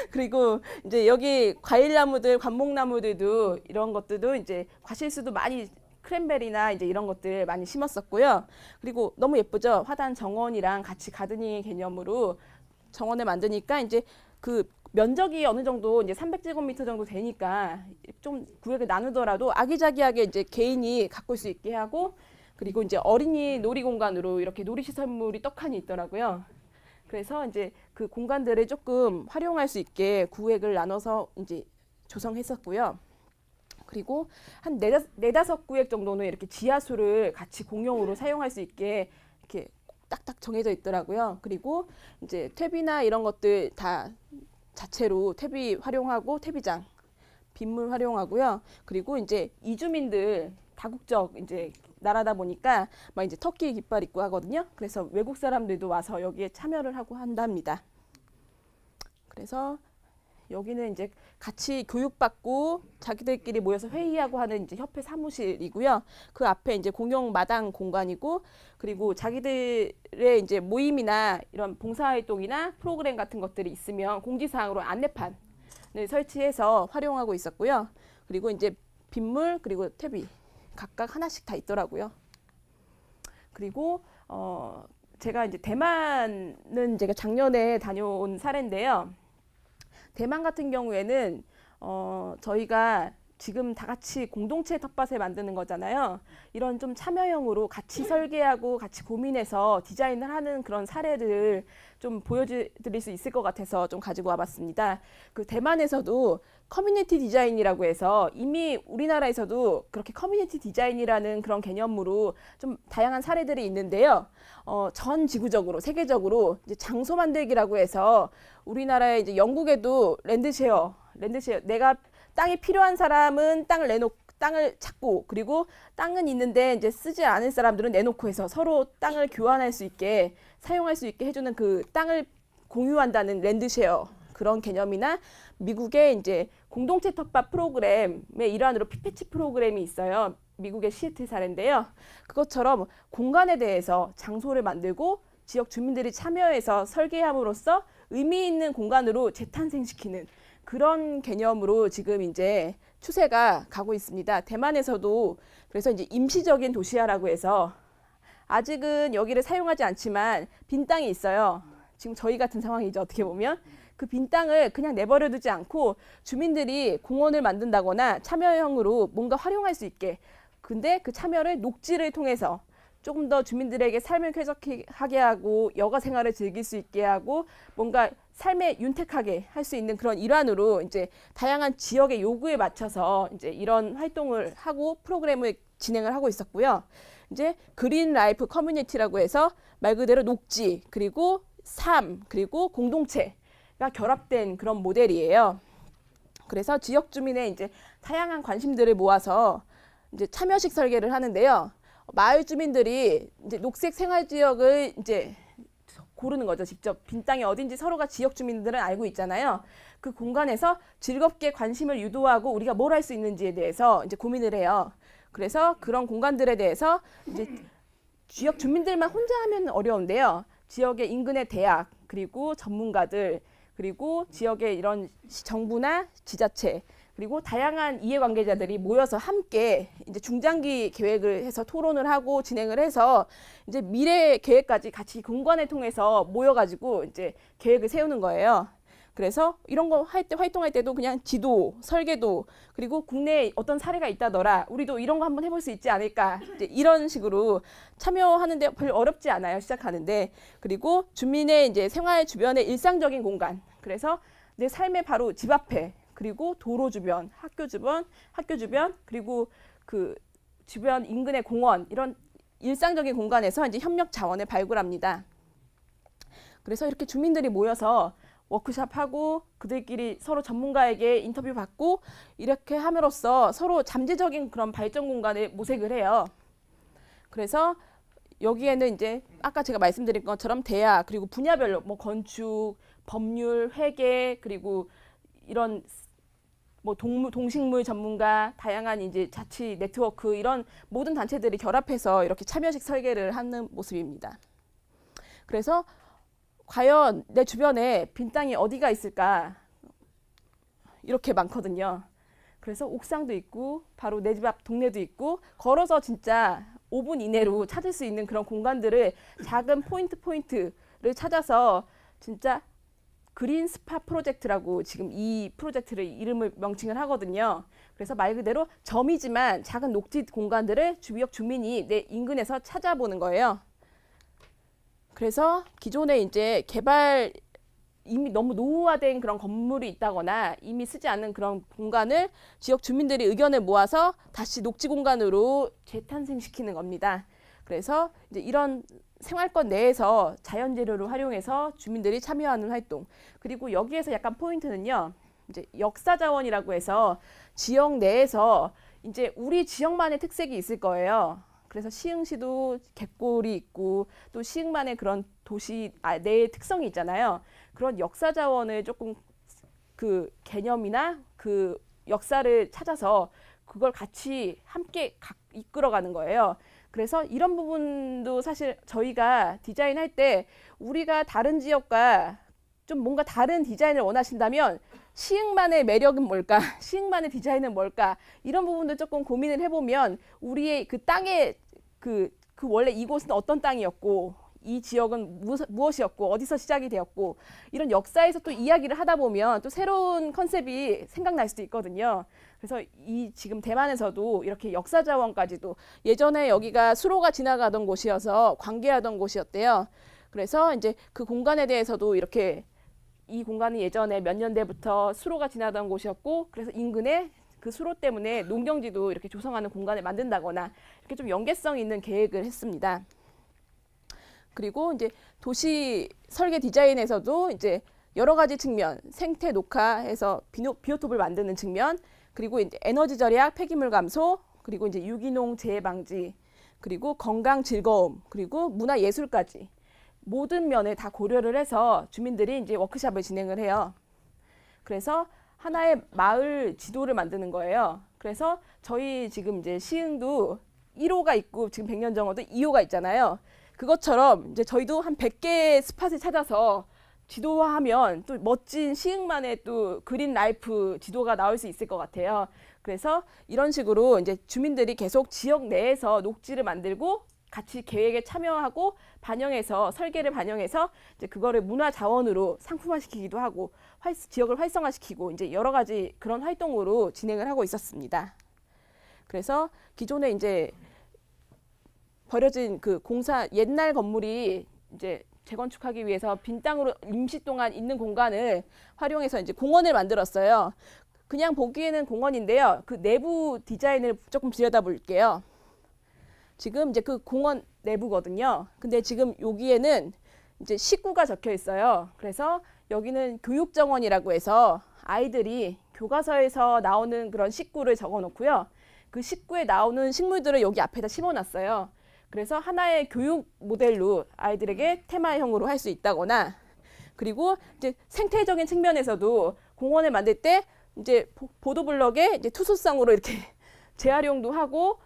그리고 이제 여기 과일나무들, 관목나무들도 이런 것들도 이제 과실수도 많이 크랜베리나 이제 이런 것들 많이 심었었고요. 그리고 너무 예쁘죠? 화단 정원이랑 같이 가드닝 개념으로 정원을 만드니까 이제 그 면적이 어느 정도 이제 300제곱미터 정도 되니까 좀 구역을 나누더라도 아기자기하게 이제 개인이 가꿀 수 있게 하고, 그리고 이제 어린이 놀이 공간으로 이렇게 놀이시설물이 떡하니 있더라고요. 그래서 이제 그 공간들을 조금 활용할 수 있게 구획을 나눠서 이제 조성했었고요. 그리고 한 네다섯 구획 정도는 이렇게 지하수를 같이 공용으로 사용할 수 있게 이렇게 딱딱 정해져 있더라고요. 그리고 이제 퇴비나 이런 것들 다 자체로 퇴비 활용하고 퇴비장, 빗물 활용하고요. 그리고 이제 이주민들 다국적 이제 나라다 보니까 막 이제 터키 깃발 입고 하거든요. 그래서 외국 사람들도 와서 여기에 참여를 하고 한답니다. 그래서 여기는 이제 같이 교육받고 자기들끼리 모여서 회의하고 하는 이제 협회 사무실이고요. 그 앞에 이제 공용 마당 공간이고, 그리고 자기들의 이제 모임이나 이런 봉사활동이나 프로그램 같은 것들이 있으면 공지사항으로 안내판을 설치해서 활용하고 있었고요. 그리고 이제 빗물 그리고 퇴비 각각 하나씩 다 있더라고요. 그리고 제가 이제 대만은 제가 작년에 다녀온 사례인데요. 대만 같은 경우에는 저희가 지금 다 같이 공동체 텃밭을 만드는 거잖아요. 이런 좀 참여형으로 같이 설계하고 같이 고민해서 디자인을 하는 그런 사례들을 좀 보여드릴 수 있을 것 같아서 좀 가지고 와봤습니다. 그 대만에서도 커뮤니티 디자인이라고 해서 이미 우리나라에서도 그렇게 커뮤니티 디자인이라는 그런 개념으로 좀 다양한 사례들이 있는데요. 전 지구적으로 세계적으로 이제 장소 만들기라고 해서 우리나라에 이제 영국에도 랜드쉐어 내가 땅이 필요한 사람은 땅을 찾고, 그리고 땅은 있는데 이제 쓰지 않을 사람들은 내놓고 해서 서로 땅을 교환할 수 있게 사용할 수 있게 해주는 그 땅을 공유한다는 랜드쉐어 그런 개념이나, 미국의 이제 공동체 텃밭 프로그램의 일환으로 피패치 프로그램이 있어요. 미국의 시애틀 사례인데요. 그것처럼 공간에 대해서 장소를 만들고 지역 주민들이 참여해서 설계함으로써 의미 있는 공간으로 재탄생시키는 그런 개념으로 지금 이제 추세가 가고 있습니다. 대만에서도 그래서 이제 임시적인 도시화라고 해서 아직은 여기를 사용하지 않지만 빈 땅이 있어요. 지금 저희 같은 상황이죠. 어떻게 보면 그 빈 땅을 그냥 내버려 두지 않고 주민들이 공원을 만든다거나 참여형으로 뭔가 활용할 수 있게, 근데 그 참여를 녹지를 통해서 조금 더 주민들에게 삶을 쾌적하게 하고 여가 생활을 즐길 수 있게 하고 뭔가 삶에 윤택하게 할 수 있는 그런 일환으로 이제 다양한 지역의 요구에 맞춰서 이제 이런 활동을 하고 프로그램을 진행을 하고 있었고요. 이제 그린 라이프 커뮤니티라고 해서 말 그대로 녹지 그리고 삶 그리고 공동체가 결합된 그런 모델이에요. 그래서 지역 주민의 이제 다양한 관심들을 모아서 이제 참여식 설계를 하는데요. 마을 주민들이 이제 녹색 생활 지역을 이제 고르는 거죠. 직접 빈 땅이 어딘지 서로가 지역 주민들은 알고 있잖아요. 그 공간에서 즐겁게 관심을 유도하고 우리가 뭘 할 수 있는지에 대해서 이제 고민을 해요. 그래서 그런 공간들에 대해서 이제 지역 주민들만 혼자 하면 어려운데요. 지역의 인근의 대학 그리고 전문가들 그리고 지역의 이런 정부나 지자체 그리고 다양한 이해관계자들이 모여서 함께 이제 중장기 계획을 해서 토론을 하고 진행을 해서 이제 미래 계획까지 같이 공간을 통해서 모여가지고 이제 계획을 세우는 거예요. 그래서 이런 거 할 때 활동할 때도 그냥 지도, 설계도 그리고 국내에 어떤 사례가 있다더라. 우리도 이런 거 한번 해볼 수 있지 않을까. 이제 이런 식으로 참여하는데 별로 어렵지 않아요. 시작하는데. 그리고 주민의 이제 생활 주변의 일상적인 공간. 그래서 내 삶의 바로 집 앞에 그리고 도로 주변, 학교 주변 그리고 그 주변 인근의 공원 이런 일상적인 공간에서 이제 협력 자원을 발굴합니다. 그래서 이렇게 주민들이 모여서 워크숍하고 그들끼리 서로 전문가에게 인터뷰 받고 이렇게 함으로써 서로 잠재적인 그런 발전 공간을 모색을 해요. 그래서 여기에는 이제 아까 제가 말씀드린 것처럼 대학 그리고 분야별로 뭐 건축, 법률, 회계 그리고 이런 뭐 동식물 전문가, 다양한 이제 자치 네트워크 이런 모든 단체들이 결합해서 이렇게 참여식 설계를 하는 모습입니다. 그래서 과연 내 주변에 빈 땅이 어디가 있을까? 이렇게 많거든요. 그래서 옥상도 있고 바로 내 집 앞 동네도 있고 걸어서 진짜 5분 이내로 찾을 수 있는 그런 공간들을 작은 포인트를 찾아서 진짜 그린 스파 프로젝트라고 지금 이 프로젝트를 이름을 명칭을 하거든요. 그래서 말 그대로 점이지만 작은 녹지 공간들을 주변 주민이 내 인근에서 찾아보는 거예요. 그래서 기존에 이제 개발 이미 너무 노후화된 그런 건물이 있다거나 이미 쓰지 않는 그런 공간을 지역 주민들이 의견을 모아서 다시 녹지 공간으로 재탄생시키는 겁니다. 그래서 이제 이런 생활권 내에서 자연 재료를 활용해서 주민들이 참여하는 활동. 그리고 여기에서 약간 포인트는요. 이제 역사 자원이라고 해서 지역 내에서 이제 우리 지역만의 특색이 있을 거예요. 그래서 시흥시도 갯골이 있고 또 시흥만의 그런 도시 내의 특성이 있잖아요. 그런 역사 자원을 조금 그 개념이나 그 역사를 찾아서 그걸 같이 함께 이끌어가는 거예요. 그래서 이런 부분도 사실 저희가 디자인할 때 우리가 다른 지역과 좀 뭔가 다른 디자인을 원하신다면 시흥만의 매력은 뭘까? 시흥만의 디자인은 뭘까? 이런 부분도 조금 고민을 해보면 우리의 그 땅의 그 원래 이곳은 어떤 땅이었고 이 지역은 무엇이었고 어디서 시작이 되었고 이런 역사에서 또 이야기를 하다 보면 또 새로운 컨셉이 생각날 수도 있거든요. 그래서 이 지금 대만에서도 이렇게 역사 자원까지도 예전에 여기가 수로가 지나가던 곳이어서 관계하던 곳이었대요. 그래서 이제 그 공간에 대해서도 이렇게 이 공간이 예전에 몇 년대부터 수로가 지나던 곳이었고 그래서 인근에 그 수로 때문에 농경지도 이렇게 조성하는 공간을 만든다거나 이렇게 좀 연계성 있는 계획을 했습니다. 그리고 이제 도시 설계 디자인에서도 이제 여러 가지 측면, 생태 녹화해서 비오톱을 만드는 측면, 그리고 이제 에너지 절약, 폐기물 감소, 그리고 이제 유기농 재해 방지, 그리고 건강 즐거움, 그리고 문화 예술까지 모든 면을 다 고려를 해서 주민들이 이제 워크숍을 진행을 해요. 그래서 하나의 마을 지도를 만드는 거예요. 그래서 저희 지금 이제 시흥도 1호가 있고 지금 백년정원도 2호가 있잖아요. 그것처럼 이제 저희도 한 100개의 스팟을 찾아서 지도화하면 또 멋진 시흥만의 또 그린 라이프 지도가 나올 수 있을 것 같아요. 그래서 이런 식으로 이제 주민들이 계속 지역 내에서 녹지를 만들고 같이 계획에 참여하고 반영해서 설계를 반영해서 이제 그거를 문화 자원으로 상품화시키기도 하고 지역을 활성화시키고 이제 여러 가지 그런 활동으로 진행을 하고 있었습니다. 그래서 기존에 이제 버려진 그 공사 옛날 건물이 이제 재건축하기 위해서 빈 땅으로 임시 동안 있는 공간을 활용해서 이제 공원을 만들었어요. 그냥 보기에는 공원인데요. 그 내부 디자인을 조금 들여다볼게요. 지금 이제 그 공원 내부거든요. 근데 지금 여기에는 이제 식구가 적혀 있어요. 그래서 여기는 교육정원이라고 해서 아이들이 교과서에서 나오는 그런 식구를 적어 놓고요. 그 식구에 나오는 식물들을 여기 앞에다 심어놨어요. 그래서 하나의 교육 모델로 아이들에게 테마형으로 할 수 있다거나 그리고 이제 생태적인 측면에서도 공원을 만들 때 이제 보도블럭에 이제 투수성으로 이렇게 재활용도 하고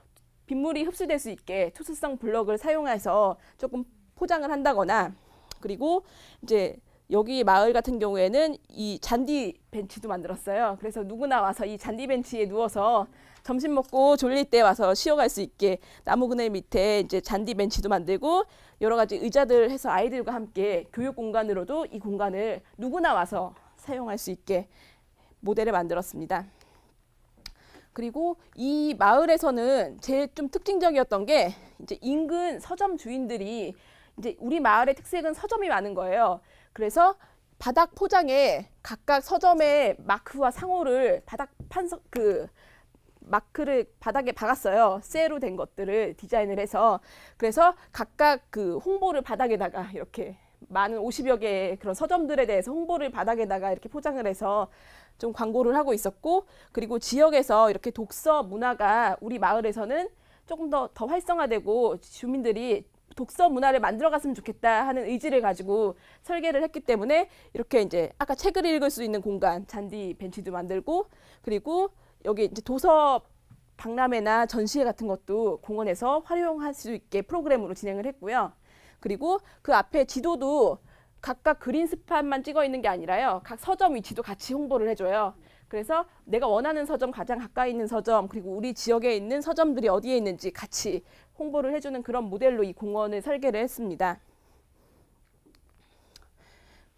빗물이 흡수될 수 있게 투수성 블럭을 사용해서 조금 포장을 한다거나 그리고 이제 여기 마을 같은 경우에는 이 잔디 벤치도 만들었어요. 그래서 누구나 와서 이 잔디 벤치에 누워서 점심 먹고 졸릴 때 와서 쉬어갈 수 있게 나무 그늘 밑에 이제 잔디 벤치도 만들고 여러 가지 의자들 해서 아이들과 함께 교육 공간으로도 이 공간을 누구나 와서 사용할 수 있게 모델을 만들었습니다. 그리고 이 마을에서는 제일 좀 특징적이었던 게 이제 인근 서점 주인들이 이제 우리 마을의 특색은 서점이 많은 거예요. 그래서 바닥 포장에 각각 서점의 마크와 상호를 마크를 바닥에 박았어요. 쇠로 된 것들을 디자인을 해서 그래서 각각 그 홍보를 바닥에다가 이렇게 많은 50여 개의 그런 서점들에 대해서 홍보를 바닥에다가 이렇게 포장을 해서 좀 광고를 하고 있었고 그리고 지역에서 이렇게 독서 문화가 우리 마을에서는 조금 더 활성화되고 주민들이 독서 문화를 만들어 갔으면 좋겠다 하는 의지를 가지고 설계를 했기 때문에 이렇게 이제 아까 책을 읽을 수 있는 공간 잔디 벤치도 만들고 그리고 여기 이제 도서 박람회나 전시회 같은 것도 공원에서 활용할 수 있게 프로그램으로 진행을 했고요. 그리고 그 앞에 지도도 각각 그린 스팟만 찍어 있는 게 아니라요. 각 서점 위치도 같이 홍보를 해줘요. 그래서 내가 원하는 서점, 가장 가까이 있는 서점, 그리고 우리 지역에 있는 서점들이 어디에 있는지 같이 홍보를 해주는 그런 모델로 이 공원을 설계를 했습니다.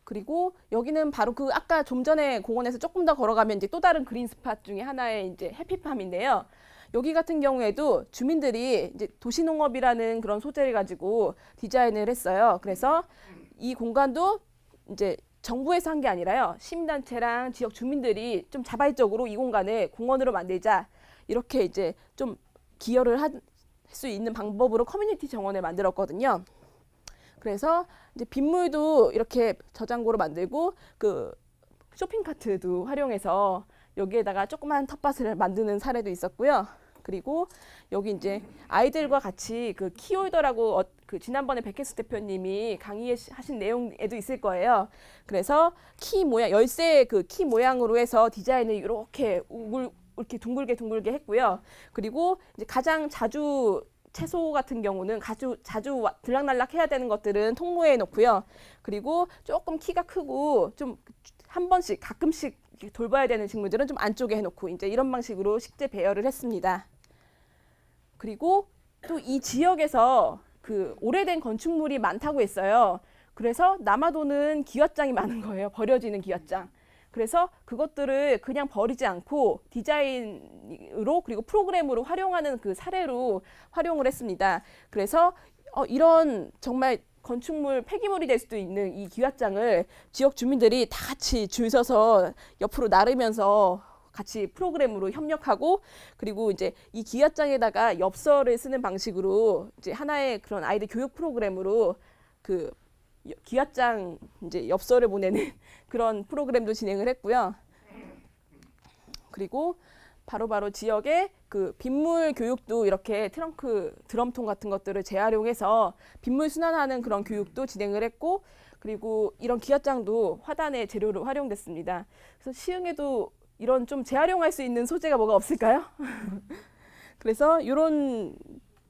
그리고 여기는 바로 그 아까 좀 전에 공원에서 조금 더 걸어가면 이제 또 다른 그린 스팟 중에 하나의 이제 해피팜인데요. 여기 같은 경우에도 주민들이 이제 도시농업이라는 그런 소재를 가지고 디자인을 했어요. 그래서 이 공간도 이제 정부에서 한 게 아니라요. 시민단체랑 지역 주민들이 좀 자발적으로 이 공간을 공원으로 만들자 이렇게 이제 좀 기여를 할 수 있는 방법으로 커뮤니티 정원을 만들었거든요. 그래서 이제 빗물도 이렇게 저장고로 만들고 그 쇼핑카트도 활용해서 여기에다가 조그만 텃밭을 만드는 사례도 있었고요. 그리고 여기 이제 아이들과 같이 그 키홀더라고 그 지난번에 백혜수 대표님이 강의하신 내용에도 있을 거예요. 그래서 키 모양 열쇠 그 키 모양으로 해서 디자인을 이렇게 이렇게 둥글게 했고요. 그리고 이제 가장 자주 채소 같은 경우는 자주 들락날락 해야 되는 것들은 통로에 놓고요. 그리고 조금 키가 크고 좀 한 번씩 가끔씩 돌봐야 되는 식물들은 좀 안쪽에 해놓고 이제 이런 방식으로 식재 배열을 했습니다. 그리고 또 이 지역에서 그 오래된 건축물이 많다고 했어요. 그래서 남아도는 기와장이 많은 거예요. 버려지는 기와장. 그래서 그것들을 그냥 버리지 않고 디자인으로 그리고 프로그램으로 활용하는 그 사례로 활용을 했습니다. 그래서 이런 정말 건축물 폐기물이 될 수도 있는 이 기와장을 지역 주민들이 다 같이 줄 서서 옆으로 나르면서 같이 프로그램으로 협력하고 그리고 이제 이 기와장에다가 엽서를 쓰는 방식으로 이제 하나의 그런 아이들 교육 프로그램으로 그 기와장 이제 엽서를 보내는 그런 프로그램도 진행을 했고요. 그리고 바로 지역에 그 빗물 교육도 이렇게 트렁크 드럼통 같은 것들을 재활용해서 빗물 순환하는 그런 교육도 진행을 했고 그리고 이런 기와장도 화단의 재료로 활용됐습니다. 그래서 시흥에도 이런 좀 재활용할 수 있는 소재가 뭐가 없을까요? 그래서 이런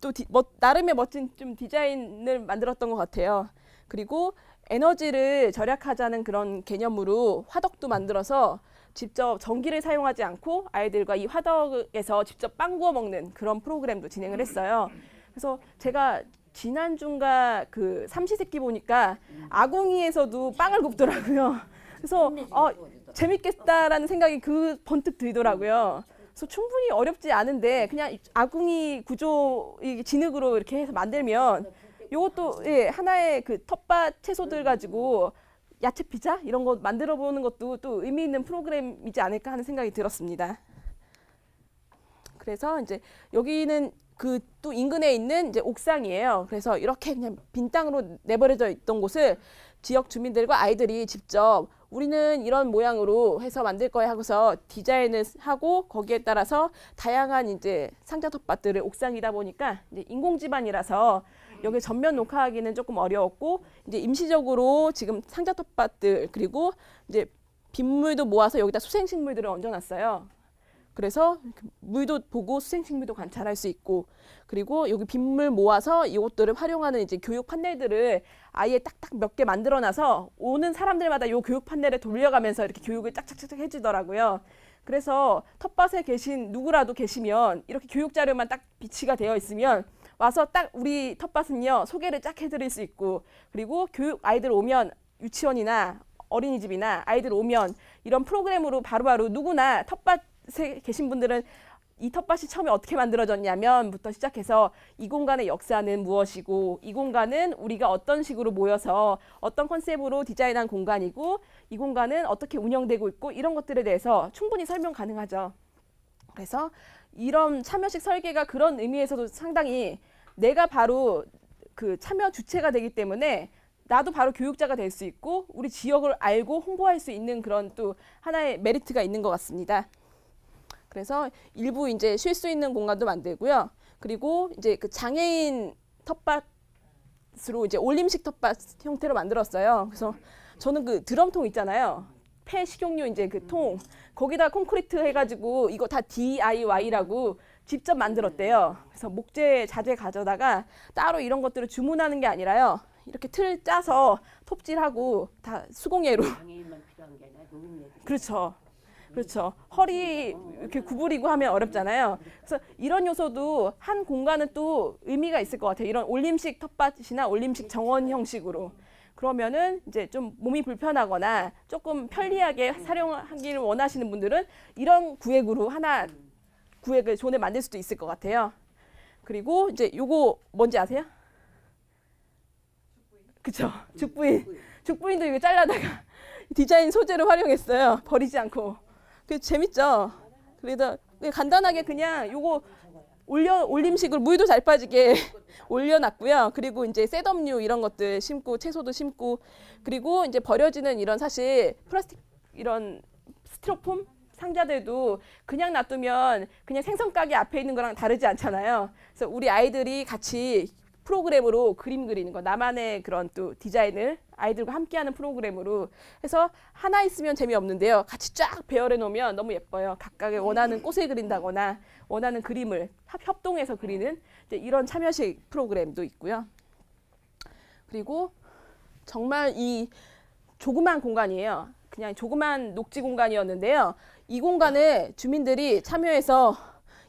또 나름의 멋진 좀 디자인을 만들었던 것 같아요. 그리고 에너지를 절약하자는 그런 개념으로 화덕도 만들어서 직접 전기를 사용하지 않고 아이들과 이 화덕에서 직접 빵 구워 먹는 그런 프로그램도 진행을 했어요. 그래서 제가 지난주인가 그 삼시세끼 보니까 아궁이에서도 빵을 굽더라고요. 그래서 재밌겠다라는 생각이 번뜩 들더라고요. 그래서 충분히 어렵지 않은데 그냥 아궁이 구조 진흙으로 이렇게 해서 만들면 이것도 하나의 그 텃밭 채소들 가지고 야채 피자 이런 거 만들어 보는 것도 또 의미 있는 프로그램이지 않을까 하는 생각이 들었습니다. 그래서 이제 여기는 그 또 인근에 있는 이제 옥상이에요. 그래서 이렇게 그냥 빈 땅으로 내버려져 있던 곳을 지역 주민들과 아이들이 직접 우리는 이런 모양으로 해서 만들 거야 하고서 디자인을 하고 거기에 따라서 다양한 이제 상자 텃밭들을 옥상이다 보니까 이제 인공지반이라서 여기 전면 녹화하기는 조금 어려웠고 이제 임시적으로 지금 상자 텃밭들 그리고 이제 빗물도 모아서 여기다 수생식물들을 얹어놨어요. 그래서 물도 보고 수생식물도 관찰할 수 있고 그리고 여기 빗물 모아서 이것들을 활용하는 이제 교육 판넬들을 아예 딱딱 몇 개 만들어놔서 오는 사람들마다 이 교육 판넬을 돌려가면서 이렇게 교육을 짝짝짝 해주더라고요. 그래서 텃밭에 계신 누구라도 계시면 이렇게 교육 자료만 딱 비치가 되어 있으면 와서 딱 우리 텃밭은요 소개를 쫙 해드릴 수 있고 그리고 교육 아이들 오면 유치원이나 어린이집이나 아이들 오면 이런 프로그램으로 바로바로 누구나 텃밭에 계신 분들은 이 텃밭이 처음에 어떻게 만들어졌냐면부터 시작해서 이 공간의 역사는 무엇이고 이 공간은 우리가 어떤 식으로 모여서 어떤 컨셉으로 디자인한 공간이고 이 공간은 어떻게 운영되고 있고 이런 것들에 대해서 충분히 설명 가능하죠. 그래서 이런 참여식 설계가 그런 의미에서도 상당히 내가 바로 그 참여 주체가 되기 때문에 나도 바로 교육자가 될 수 있고 우리 지역을 알고 홍보할 수 있는 그런 또 하나의 메리트가 있는 것 같습니다. 그래서 일부 이제 쉴 수 있는 공간도 만들고요. 그리고 이제 그 장애인 텃밭으로 이제 올림식 텃밭 형태로 만들었어요. 그래서 저는 그 드럼통 있잖아요. 폐 식용유 이제 그 통 거기다 콘크리트 해가지고 이거 다 DIY라고 직접 만들었대요. 그래서 목재 자재 가져다가 따로 이런 것들을 주문하는 게 아니라요. 이렇게 틀 짜서 톱질하고 다 수공예로. 장애인만 필요한 게 아니라 노인네들. 그렇죠. 그렇죠. 허리 이렇게 구부리고 하면 어렵잖아요. 그래서 이런 요소도 한 공간은 또 의미가 있을 것 같아요. 이런 올림식 텃밭이나 올림식 정원 형식으로. 그러면은 이제 좀 몸이 불편하거나 조금 편리하게 사용하기를 원하시는 분들은 이런 구획으로 하나 구획을 존에 만들 수도 있을 것 같아요. 그리고 이제 요거 뭔지 아세요? 그쵸. 죽부인. 죽부인도 이거 잘라다가 디자인 소재로 활용했어요. 버리지 않고. 그 재밌죠? 그래서 간단하게 그냥 요거 올림식으로 물도 잘 빠지게 올려놨고요. 그리고 이제 셋업류 이런 것들 심고 채소도 심고 그리고 이제 버려지는 이런 사실 플라스틱 이런 스티로폼 상자들도 그냥 놔두면 그냥 생선 가게 앞에 있는 거랑 다르지 않잖아요. 그래서 우리 아이들이 같이 프로그램으로 그림 그리는 거 나만의 그런 또 디자인을 아이들과 함께하는 프로그램으로 해서 하나 있으면 재미없는데요. 같이 쫙 배열해 놓으면 너무 예뻐요. 각각의 원하는 꽃을 그린다거나 원하는 그림을 협동해서 그리는 이제 이런 참여식 프로그램도 있고요. 그리고 정말 이 조그만 공간이에요. 그냥 조그만 녹지 공간이었는데요. 이 공간에 주민들이 참여해서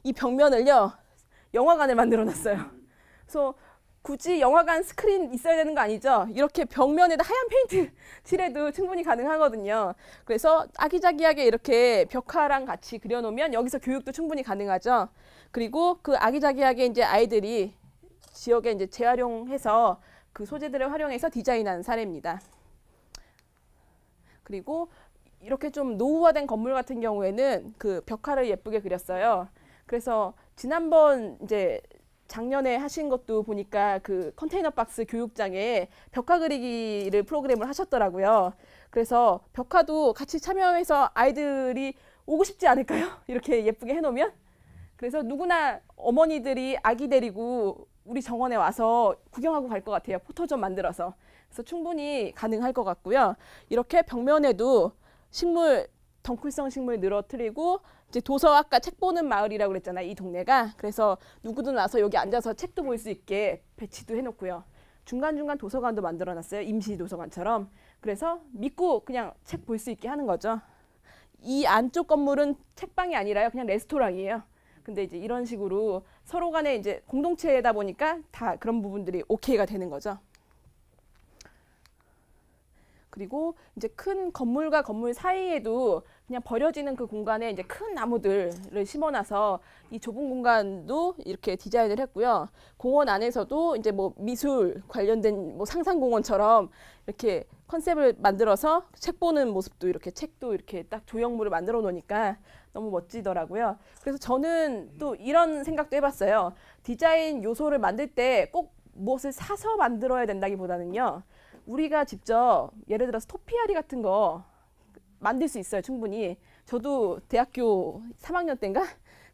이 벽면을요. 영화관을 만들어 놨어요. 그래서 굳이 영화관 스크린 있어야 되는 거 아니죠? 이렇게 벽면에다 하얀 페인트 칠해도 충분히 가능하거든요. 그래서 아기자기하게 이렇게 벽화랑 같이 그려놓으면 여기서 교육도 충분히 가능하죠. 그리고 그 아기자기하게 이제 아이들이 지역에 이제 재활용해서 그 소재들을 활용해서 디자인한 사례입니다. 그리고 이렇게 좀 노후화된 건물 같은 경우에는 그 벽화를 예쁘게 그렸어요. 그래서 지난번 이제 작년에 하신 것도 보니까 그 컨테이너 박스 교육장에 벽화 그리기를 프로그램을 하셨더라고요. 그래서 벽화도 같이 참여해서 아이들이 오고 싶지 않을까요? 이렇게 예쁘게 해놓으면. 그래서 누구나 어머니들이 아기 데리고 우리 정원에 와서 구경하고 갈 것 같아요. 포토존 만들어서. 그래서 충분히 가능할 것 같고요. 이렇게 벽면에도 식물, 덩쿨성 식물 늘어뜨리고 이제 도서 아까 책 보는 마을이라고 그랬잖아요. 이 동네가. 그래서 누구든 와서 여기 앉아서 책도 볼 수 있게 배치도 해놓고요. 중간중간 도서관도 만들어놨어요. 임시 도서관처럼. 그래서 믿고 그냥 책 볼 수 있게 하는 거죠. 이 안쪽 건물은 책방이 아니라요. 그냥 레스토랑이에요. 근데 이제 이런 식으로 서로 간에 이제 공동체다 보니까 다 그런 부분들이 오케이가 되는 거죠. 그리고 이제 큰 건물과 건물 사이에도 그냥 버려지는 그 공간에 이제 큰 나무들을 심어놔서 이 좁은 공간도 이렇게 디자인을 했고요. 공원 안에서도 이제 뭐 미술 관련된 뭐 상상공원처럼 이렇게 컨셉을 만들어서 책 보는 모습도 이렇게 책도 이렇게 딱 조형물을 만들어 놓으니까 너무 멋지더라고요. 그래서 저는 또 이런 생각도 해봤어요. 디자인 요소를 만들 때 꼭 무엇을 사서 만들어야 된다기보다는요. 우리가 직접 예를 들어서 토피아리 같은 거 만들 수 있어요. 충분히. 저도 대학교 3학년 때인가?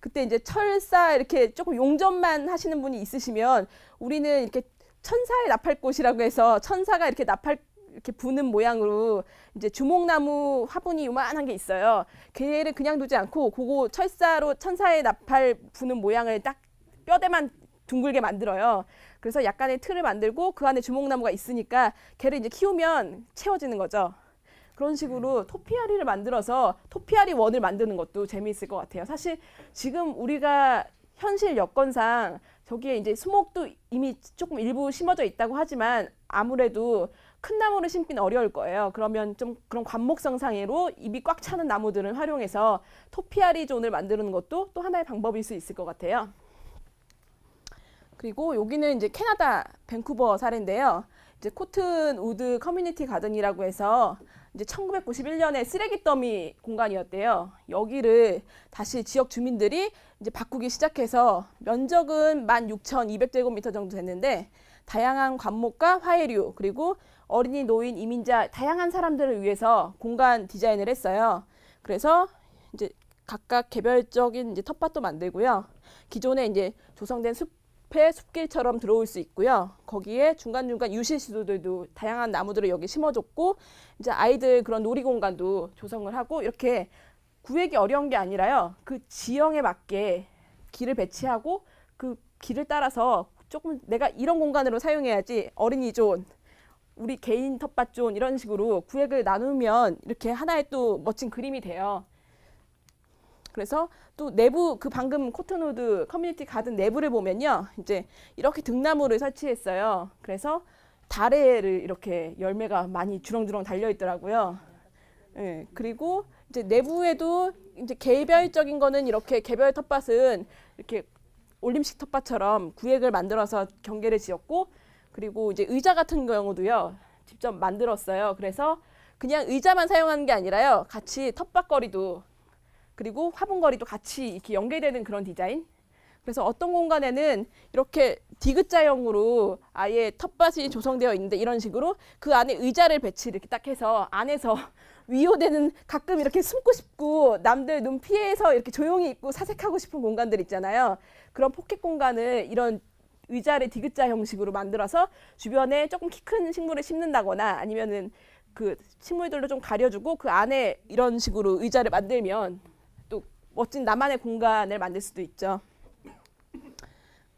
그때 이제 철사 이렇게 조금 용접만 하시는 분이 있으시면 우리는 이렇게 천사의 나팔꽃이라고 해서 천사가 이렇게 나팔 이렇게 부는 모양으로 이제 주목나무 화분이 요만한 게 있어요. 걔를 그냥 두지 않고 그거 철사로 천사의 나팔 부는 모양을 딱 뼈대만 둥글게 만들어요. 그래서 약간의 틀을 만들고 그 안에 주목나무가 있으니까 걔를 이제 키우면 채워지는 거죠. 그런 식으로 토피아리를 만들어서 토피아리 원을 만드는 것도 재미있을 것 같아요. 사실 지금 우리가 현실 여건상 저기에 이제 수목도 이미 조금 일부 심어져 있다고 하지만 아무래도 큰 나무를 심기는 어려울 거예요. 그러면 좀 그런 관목성상으로 잎이 꽉 차는 나무들을 활용해서 토피아리 존을 만드는 것도 또 하나의 방법일 수 있을 것 같아요. 그리고 여기는 이제 캐나다 밴쿠버 사례인데요. 이제 코튼 우드 커뮤니티 가든이라고 해서 이제 1991년에 쓰레기 더미 공간이었대요. 여기를 다시 지역 주민들이 이제 바꾸기 시작해서 면적은 16,200제곱미터 정도 됐는데 다양한 관목과 화해류 그리고 어린이, 노인, 이민자 다양한 사람들을 위해서 공간 디자인을 했어요. 그래서 이제 각각 개별적인 이제 텃밭도 만들고요. 기존에 이제 조성된 숲길처럼 들어올 수 있고요. 거기에 중간중간 유실 시도들도 다양한 나무들을 여기 심어줬고 이제 아이들 그런 놀이 공간도 조성을 하고 이렇게 구획이 어려운 게 아니라요. 그 지형에 맞게 길을 배치하고 그 길을 따라서 조금 내가 이런 공간으로 사용해야지 어린이 존 우리 개인 텃밭존 이런 식으로 구획을 나누면 이렇게 하나의 또 멋진 그림이 돼요. 그래서 또 내부 그 방금 코튼우드 커뮤니티 가든 내부를 보면요. 이제 이렇게 등나무를 설치했어요. 그래서 달에를 이렇게 열매가 많이 주렁주렁 달려 있더라고요. 예, 그리고 이제 내부에도 이제 개별적인 거는 이렇게 개별 텃밭은 이렇게 올림식 텃밭처럼 구획을 만들어서 경계를 지었고, 그리고 이제 의자 같은 경우도요. 직접 만들었어요. 그래서 그냥 의자만 사용하는 게 아니라요. 같이 텃밭거리도 그리고 화분거리도 같이 이렇게 연계되는 그런 디자인. 그래서 어떤 공간에는 이렇게 디귿자형으로 아예 텃밭이 조성되어 있는데 이런 식으로 그 안에 의자를 배치 이렇게 딱 해서 안에서 위호되는 가끔 이렇게 숨고 싶고 남들 눈 피해서 이렇게 조용히 있고 사색하고 싶은 공간들 있잖아요. 그런 포켓 공간을 이런 의자를 디귿자 형식으로 만들어서 주변에 조금 키 큰 식물을 심는다거나 아니면은 그 식물들로 좀 가려주고 그 안에 이런 식으로 의자를 만들면 또 멋진 나만의 공간을 만들 수도 있죠.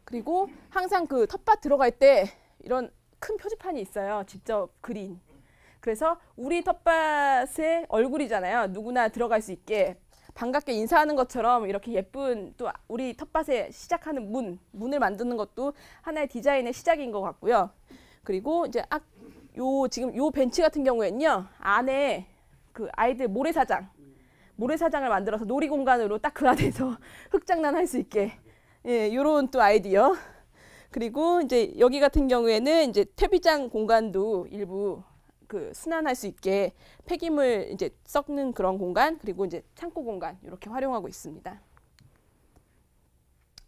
그리고 항상 그 텃밭 들어갈 때 이런 큰 표지판이 있어요. 직접 그린. 그래서 우리 텃밭의 얼굴이잖아요. 누구나 들어갈 수 있게 반갑게 인사하는 것처럼 이렇게 예쁜 또 우리 텃밭에 시작하는 문을 만드는 것도 하나의 디자인의 시작인 것 같고요. 그리고 이제 지금 요 벤치 같은 경우에는요. 안에 그 아이들 모래사장을 만들어서 놀이 공간으로 딱 그 안에서 흙장난 할 수 있게 예, 요런 또 아이디어. 그리고 이제 여기 같은 경우에는 이제 퇴비장 공간도 일부 그 순환할 수 있게 폐기물 이제 썩는 그런 공간, 그리고 이제 창고 공간 이렇게 활용하고 있습니다.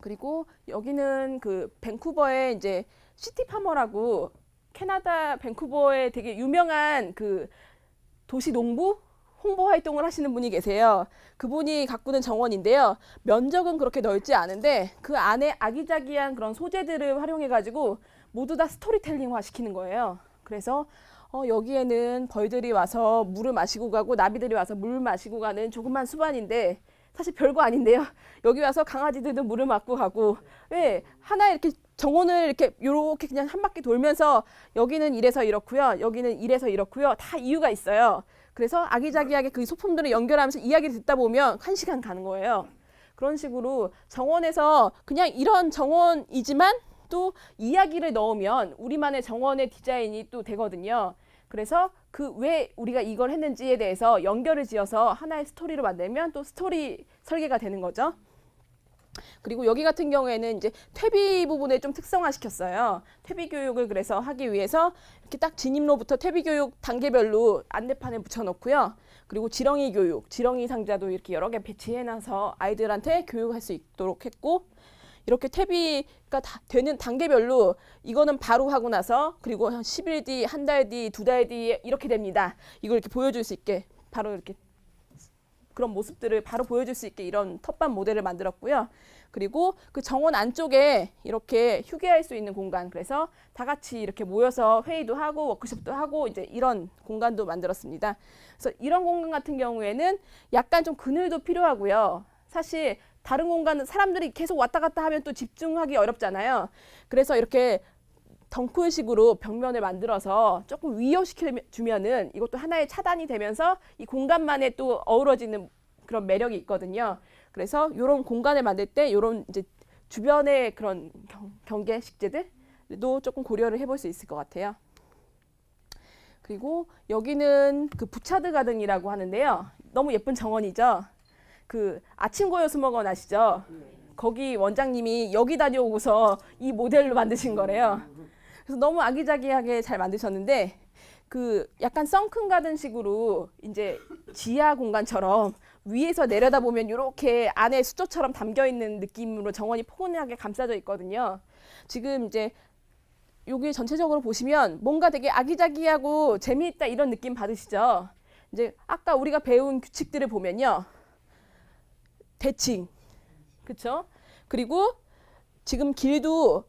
그리고 여기는 그 밴쿠버의 이제 시티파머라고 캐나다 밴쿠버에 되게 유명한 그 도시 농부 홍보 활동을 하시는 분이 계세요. 그분이 가꾸는 정원인데요. 면적은 그렇게 넓지 않은데 그 안에 아기자기한 그런 소재들을 활용해가지고 모두 다 스토리텔링화 시키는 거예요. 그래서 여기에는 벌들이 와서 물을 마시고 가고 나비들이 와서 물 마시고 가는 조그만 수반인데 사실 별거 아닌데요. 여기 와서 강아지들도 물을 맞고 가고 왜 하나 이렇게 정원을 이렇게 요렇게 그냥 한 바퀴 돌면서 여기는 이래서 이렇고요. 여기는 이래서 이렇고요. 다 이유가 있어요. 그래서 아기자기하게 그 소품들을 연결하면서 이야기를 듣다 보면 1시간 가는 거예요. 그런 식으로 정원에서 그냥 이런 정원이지만 또 이야기를 넣으면 우리만의 정원의 디자인이 또 되거든요. 그래서 그 왜 우리가 이걸 했는지에 대해서 연결을 지어서 하나의 스토리로 만들면 또 스토리 설계가 되는 거죠. 그리고 여기 같은 경우에는 이제 퇴비 부분을 좀 특성화시켰어요. 퇴비 교육을 그래서 하기 위해서 이렇게 딱 진입로부터 퇴비 교육 단계별로 안내판을 붙여놓고요. 그리고 지렁이 교육, 지렁이 상자도 이렇게 여러 개 배치해놔서 아이들한테 교육할 수 있도록 했고, 이렇게 퇴비가 다 되는 단계별로 이거는 바로 하고 나서 그리고 한 10일 뒤, 한 달 뒤, 2달 뒤에 이렇게 됩니다. 이걸 이렇게 보여줄 수 있게 바로 이렇게 그런 모습들을 바로 보여줄 수 있게 이런 텃밭 모델을 만들었고요. 그리고 그 정원 안쪽에 이렇게 휴게할 수 있는 공간, 그래서 다 같이 이렇게 모여서 회의도 하고 워크숍도 하고 이제 이런 공간도 만들었습니다. 그래서 이런 공간 같은 경우에는 약간 좀 그늘도 필요하고요. 사실 다른 공간은 사람들이 계속 왔다 갔다 하면 또 집중하기 어렵잖아요. 그래서 이렇게 덩쿨식으로 벽면을 만들어서 조금 위협시켜주면은 이것도 하나의 차단이 되면서 이 공간만에 또 어우러지는 그런 매력이 있거든요. 그래서 이런 공간을 만들 때 이런 이제 주변의 그런 경계 식재들도 조금 고려를 해볼 수 있을 것 같아요. 그리고 여기는 그 부차드 가든이라고 하는데요. 너무 예쁜 정원이죠. 그 아침 고요 수목원 아시죠? 거기 원장님이 여기 다녀오고서 이 모델로 만드신 거래요. 그래서 너무 아기자기하게 잘 만드셨는데 그 약간 썬큰 가든 식으로 이제 지하 공간처럼 위에서 내려다 보면 이렇게 안에 수조처럼 담겨 있는 느낌으로 정원이 포근하게 감싸져 있거든요. 지금 이제 여기 전체적으로 보시면 뭔가 되게 아기자기하고 재미있다 이런 느낌 받으시죠? 이제 아까 우리가 배운 규칙들을 보면요. 대칭, 그렇죠? 그리고 지금 길도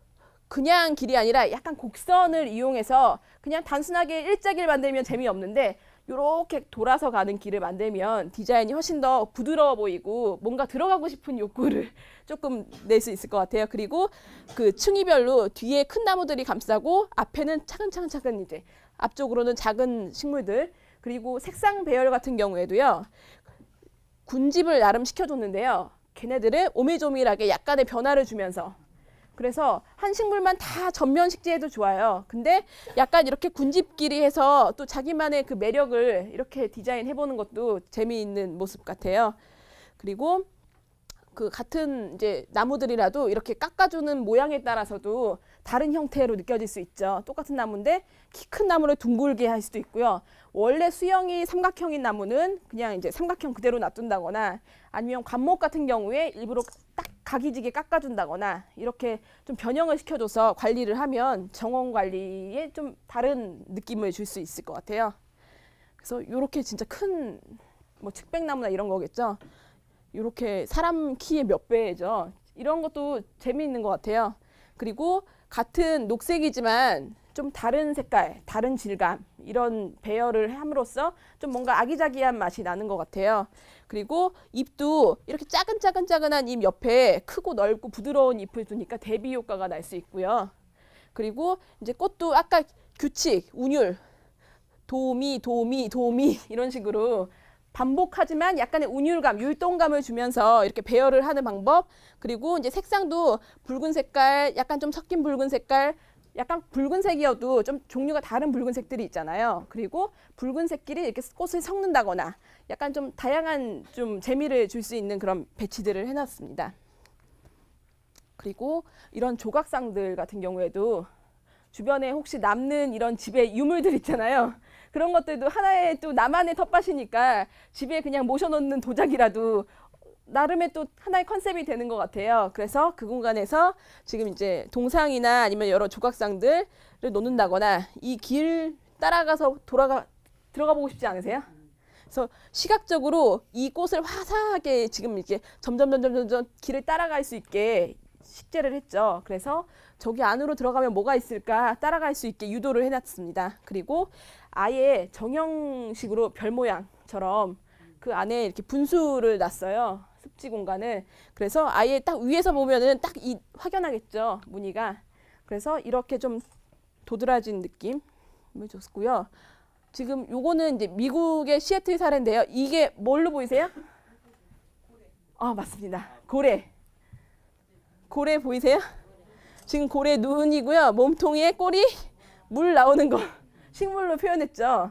그냥 길이 아니라 약간 곡선을 이용해서 그냥 단순하게 일자길 만들면 재미없는데 이렇게 돌아서 가는 길을 만들면 디자인이 훨씬 더 부드러워 보이고 뭔가 들어가고 싶은 욕구를 조금 낼 수 있을 것 같아요. 그리고 그 층위별로 뒤에 큰 나무들이 감싸고 앞에는 차근차근 이제 앞쪽으로는 작은 식물들, 그리고 색상 배열 같은 경우에도요. 군집을 나름 시켜줬는데요. 걔네들은 오밀조밀하게 약간의 변화를 주면서, 그래서 한 식물만 다 전면 식재해도 좋아요. 근데 약간 이렇게 군집끼리 해서 또 자기만의 그 매력을 이렇게 디자인해보는 것도 재미있는 모습 같아요. 그리고 그 같은 이제 나무들이라도 이렇게 깎아주는 모양에 따라서도 다른 형태로 느껴질 수 있죠. 똑같은 나무인데 키 큰 나무를 둥글게 할 수도 있고요. 원래 수형이 삼각형인 나무는 그냥 이제 삼각형 그대로 놔둔다거나, 아니면 관목 같은 경우에 일부러 딱 각이지게 깎아준다거나, 이렇게 좀 변형을 시켜줘서 관리를 하면 정원 관리에 좀 다른 느낌을 줄 수 있을 것 같아요. 그래서 이렇게 진짜 큰 뭐 측백나무나 이런 거겠죠. 이렇게 사람 키의 몇 배죠. 이런 것도 재미있는 것 같아요. 그리고 같은 녹색이지만 좀 다른 색깔, 다른 질감, 이런 배열을 함으로써 좀 뭔가 아기자기한 맛이 나는 것 같아요. 그리고 잎도 이렇게 짜근짜근한 잎 옆에 크고 넓고 부드러운 잎을 두니까 대비 효과가 날 수 있고요. 그리고 이제 꽃도 아까 규칙, 운율, 도미 이런 식으로 반복하지만 약간의 운율감, 율동감을 주면서 이렇게 배열을 하는 방법. 그리고 이제 색상도 붉은 색깔, 약간 좀 섞인 붉은 색깔, 약간 붉은색이어도 좀 종류가 다른 붉은색들이 있잖아요. 그리고 붉은색끼리 이렇게 꽃을 섞는다거나 약간 좀 다양한 좀 재미를 줄 수 있는 그런 배치들을 해놨습니다. 그리고 이런 조각상들 같은 경우에도 주변에 혹시 남는 이런 집에 유물들 있잖아요. 그런 것들도 하나의 또 나만의 텃밭이니까 집에 그냥 모셔놓는 도자기라도 나름의 또 하나의 컨셉이 되는 것 같아요. 그래서 그 공간에서 지금 이제 동상이나 아니면 여러 조각상들을 놓는다거나, 이 길 따라가서 들어가 보고 싶지 않으세요? 그래서 시각적으로 이 꽃을 화사하게 지금 이렇게 점점 길을 따라갈 수 있게 식재를 했죠. 그래서 저기 안으로 들어가면 뭐가 있을까 따라갈 수 있게 유도를 해놨습니다. 그리고 아예 정형식으로 별 모양처럼 그 안에 이렇게 분수를 놨어요. 습지 공간을. 그래서 아예 딱 위에서 보면은 딱 확연하겠죠, 무늬가. 그래서 이렇게 좀 도드라진 느낌을 줬고요. 지금 요거는 이제 미국의 시애틀 사례인데요. 이게 뭘로 보이세요? 아, 맞습니다. 고래 보이세요? 지금 고래 눈이고요. 몸통에 꼬리, 물 나오는 거 식물로 표현했죠.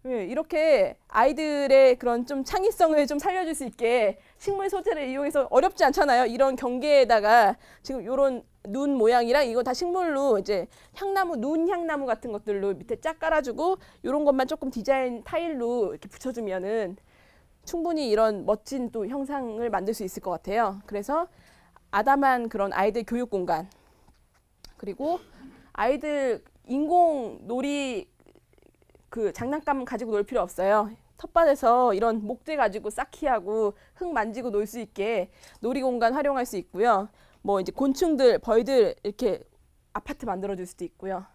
이렇게 아이들의 그런 좀 창의성을 좀 살려줄 수 있게 식물 소재를 이용해서, 어렵지 않잖아요. 이런 경계에다가 지금 이런 눈 모양이랑 이거 다 식물로 이제 향나무, 눈 향나무 같은 것들로 밑에 쫙 깔아주고, 이런 것만 조금 디자인 타일로 이렇게 붙여주면은 충분히 이런 멋진 또 형상을 만들 수 있을 것 같아요. 그래서 아담한 그런 아이들 교육 공간, 그리고 아이들 인공 놀이 그 장난감 가지고 놀 필요 없어요. 텃밭에서 이런 목재 가지고 쌓기하고 흙 만지고 놀 수 있게 놀이공간 활용할 수 있고요. 뭐 이제 곤충들, 벌들 이렇게 아파트 만들어 줄 수도 있고요.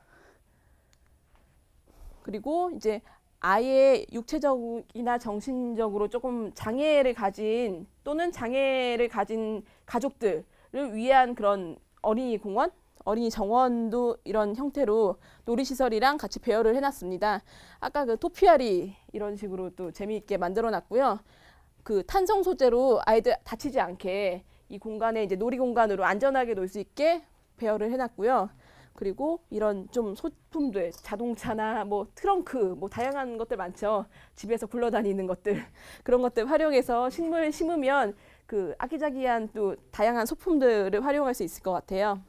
그리고 이제 아예 육체적이나 정신적으로 조금 장애를 가진 또는 장애를 가진 가족들을 위한 그런 어린이 공원, 어린이 정원도 이런 형태로 놀이시설이랑 같이 배열을 해놨습니다. 아까 그 토피아리 이런 식으로 또 재미있게 만들어놨고요. 그 탄성 소재로 아이들 다치지 않게 이 공간에 이제 놀이 공간으로 안전하게 놀 수 있게 배열을 해놨고요. 그리고 이런 좀 소품들, 자동차나 뭐 트렁크, 뭐 다양한 것들 많죠. 집에서 굴러다니는 것들, 그런 것들 활용해서 식물 심으면 그 아기자기한 또 다양한 소품들을 활용할 수 있을 것 같아요.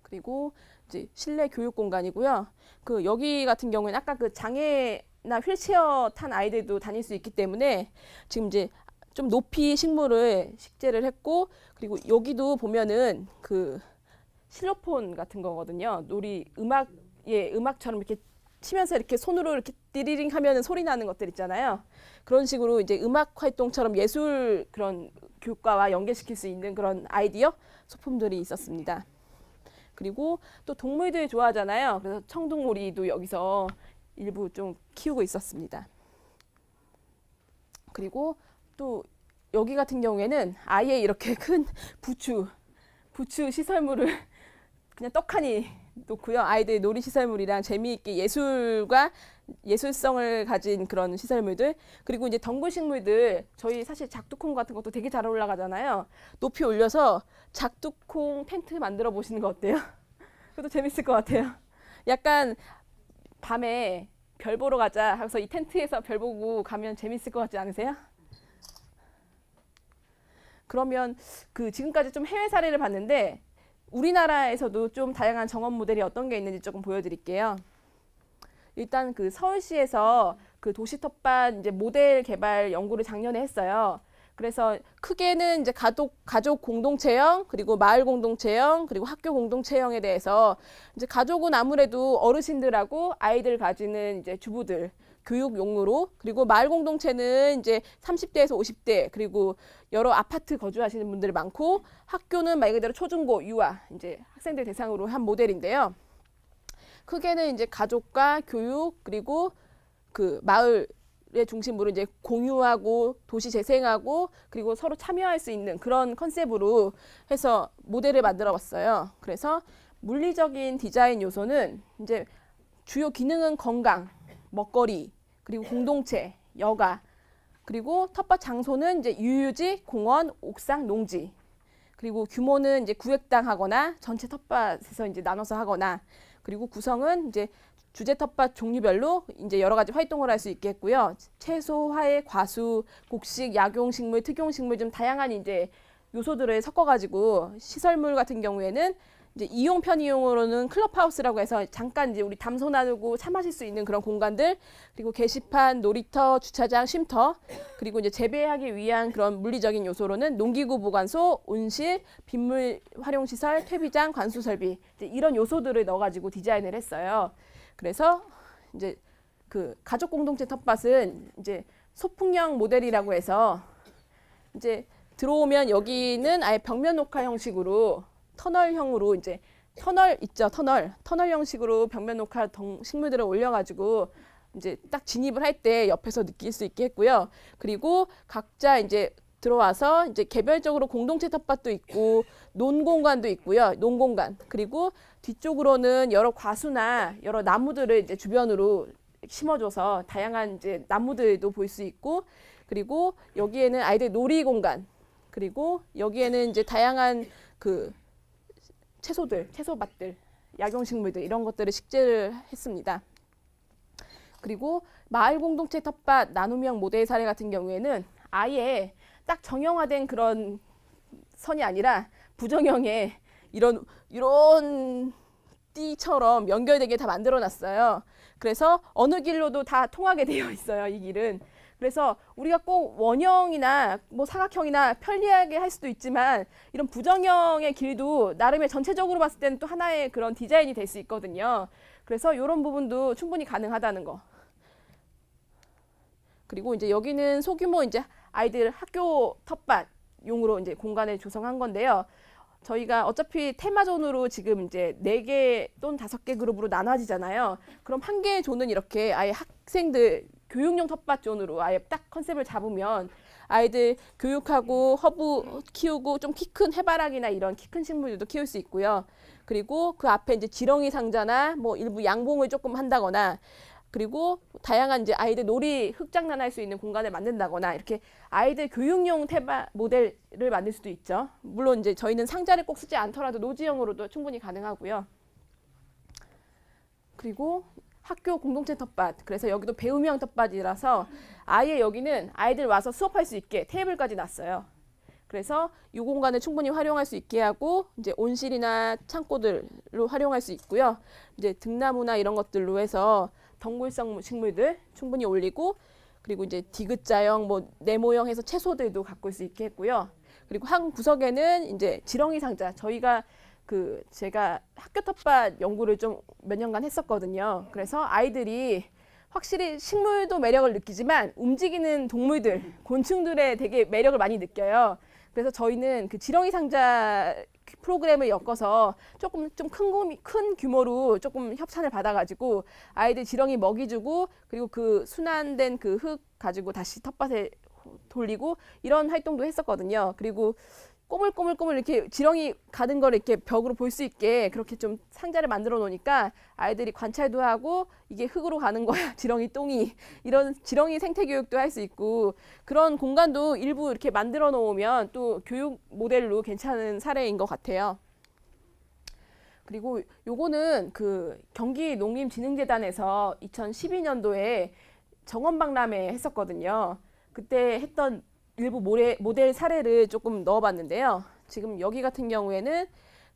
그리고 이제 실내 교육 공간이고요. 그 여기 같은 경우에는 아까 그 장애나 휠체어 탄 아이들도 다닐 수 있기 때문에 지금 이제 좀 높이 식물을 식재를 했고, 그리고 여기도 보면은 그 실로폰 같은 거거든요. 음악처럼 이렇게 치면서 이렇게 손으로 이렇게 디리링 하면은 소리 나는 것들 있잖아요. 그런 식으로 이제 음악 활동처럼 예술 그런 교과와 연계시킬 수 있는 그런 아이디어 소품들이 있었습니다. 그리고 또 동물들 좋아하잖아요. 그래서 청둥오리도 여기서 일부 좀 키우고 있었습니다. 그리고 또 여기 같은 경우에는 아예 이렇게 큰 부추 시설물을 그냥 떡하니 놓고요. 아이들 놀이 시설물이랑 재미있게 예술과 예술성을 가진 그런 시설물들, 그리고 이제 덩굴 식물들, 저희 사실 작두콩 같은 것도 되게 잘 올라가잖아요. 높이 올려서 작두콩 텐트 만들어 보시는 거 어때요? 그것도 재밌을 것 같아요. 약간 밤에 별 보러 가자 하고서 이 텐트에서 별 보고 가면 재밌을 것 같지 않으세요? 그러면 그 지금까지 좀 해외 사례를 봤는데 우리나라에서도 좀 다양한 정원 모델이 어떤 게 있는지 조금 보여드릴게요. 일단 그 서울시에서 그 도시 텃밭 이제 모델 개발 연구를 작년에 했어요. 그래서 크게는 이제 가족 공동체형, 그리고 마을 공동체형, 그리고 학교 공동체형에 대해서 이제 가족은 아무래도 어르신들하고 아이들 가지는 이제 주부들 교육 용으로, 그리고 마을 공동체는 이제 30대에서 50대, 그리고 여러 아파트 거주하시는 분들이 많고, 학교는 말 그대로 초중고 유아 이제 학생들 대상으로 한 모델인데요. 크게는 이제 가족과 교육, 그리고 그 마을의 중심으로 이제 공유하고 도시 재생하고 그리고 서로 참여할 수 있는 그런 컨셉으로 해서 모델을 만들어 봤어요. 그래서 물리적인 디자인 요소는 이제 주요 기능은 건강, 먹거리, 그리고 공동체, 여가, 그리고 텃밭 장소는 이제 유유지, 공원, 옥상, 농지, 그리고 규모는 이제 구획당 하거나 전체 텃밭에서 이제 나눠서 하거나, 그리고 구성은 이제 주제 텃밭 종류별로 이제 여러 가지 활동을 할 수 있겠고요. 채소, 화훼, 과수, 곡식, 약용식물, 특용식물 좀 다양한 이제 요소들을 섞어가지고 시설물 같은 경우에는 이제 이용 편의용으로는 클럽하우스라고 해서 잠깐 이제 우리 담소 나누고 차 마실 수 있는 그런 공간들, 그리고 게시판, 놀이터, 주차장, 쉼터, 그리고 이제 재배하기 위한 그런 물리적인 요소로는 농기구 보관소, 온실, 빗물 활용 시설, 퇴비장, 관수 설비, 이제 이런 요소들을 넣어가지고 디자인을 했어요. 그래서 이제 그 가족 공동체 텃밭은 이제 소풍형 모델이라고 해서 이제 들어오면 여기는 아예 벽면 녹화 형식으로 터널형으로 이제 터널 있죠, 터널 형식으로 벽면 녹화 식물들을 올려가지고 이제 딱 진입을 할 때 옆에서 느낄 수 있게 했고요. 그리고 각자 이제 들어와서 이제 개별적으로 공동체 텃밭도 있고 논공간도 있고요, 논공간. 그리고 뒤쪽으로는 여러 과수나 여러 나무들을 이제 주변으로 심어줘서 다양한 이제 나무들도 볼 수 있고, 그리고 여기에는 아이들 놀이 공간, 그리고 여기에는 이제 다양한 그 채소들, 채소밭들, 약용식물들 이런 것들을 식재를 했습니다. 그리고 마을 공동체 텃밭 나눔형 모델 사례 같은 경우에는 아예 딱 정형화된 그런 선이 아니라 부정형의 이런 띠처럼 연결되게 다 만들어 놨어요. 그래서 어느 길로도 다 통하게 되어 있어요, 이 길은. 그래서 우리가 꼭 원형이나 뭐 사각형이나 편리하게 할 수도 있지만 이런 부정형의 길도 나름의 전체적으로 봤을 때는 또 하나의 그런 디자인이 될 수 있거든요. 그래서 이런 부분도 충분히 가능하다는 거. 그리고 이제 여기는 소규모 이제 아이들 학교 텃밭용으로 이제 공간을 조성한 건데요. 저희가 어차피 테마존으로 지금 이제 4개 또는 5개 그룹으로 나눠지잖아요. 그럼 한 개의 존은 이렇게 아예 학생들 교육용 텃밭 존으로 아예 딱 컨셉을 잡으면 아이들 교육하고 허브 키우고 좀 키 큰 해바라기나 이런 키 큰 식물들도 키울 수 있고요. 그리고 그 앞에 이제 지렁이 상자나 뭐 일부 양봉을 조금 한다거나, 그리고 다양한 이제 아이들 놀이 흙장난할 수 있는 공간을 만든다거나, 이렇게 아이들 교육용 테마 모델을 만들 수도 있죠. 물론 이제 저희는 상자를 꼭 쓰지 않더라도 노지형으로도 충분히 가능하고요. 그리고 학교 공동체 텃밭, 그래서 여기도 배움형 텃밭이라서 아예 여기는 아이들 와서 수업할 수 있게 테이블까지 놨어요. 그래서 이 공간을 충분히 활용할 수 있게 하고 이제 온실이나 창고들로 활용할 수 있고요. 이제 등나무나 이런 것들로 해서 덩굴성 식물들 충분히 올리고, 그리고 이제 디귿자형, 뭐 네모형 해서 채소들도 가꿀 수 있게 했고요. 그리고 한 구석에는 이제 지렁이 상자, 저희가 제가 학교 텃밭 연구를 좀 몇 년간 했었거든요. 그래서 아이들이 확실히 식물도 매력을 느끼지만 움직이는 동물들, 곤충들의 되게 매력을 많이 느껴요. 그래서 저희는 그 지렁이 상자 프로그램을 엮어서 조금 좀 큰 규모로 조금 협찬을 받아가지고 아이들 지렁이 먹이 주고, 그리고 그 순환된 그 흙 가지고 다시 텃밭에 돌리고 이런 활동도 했었거든요. 그리고 꼬물꼬물꼬물 이렇게 지렁이 가는 걸 이렇게 벽으로 볼 수 있게 그렇게 좀 상자를 만들어 놓으니까 아이들이 관찰도 하고 이게 흙으로 가는 거야 지렁이 똥이 이런 지렁이 생태 교육도 할 수 있고 그런 공간도 일부 이렇게 만들어 놓으면 또 교육 모델로 괜찮은 사례인 것 같아요. 그리고 요거는 그 경기농림진흥재단에서 2012년도에 정원박람회 했었거든요. 그때 했던 일부 모델 사례를 조금 넣어봤는데요. 지금 여기 같은 경우에는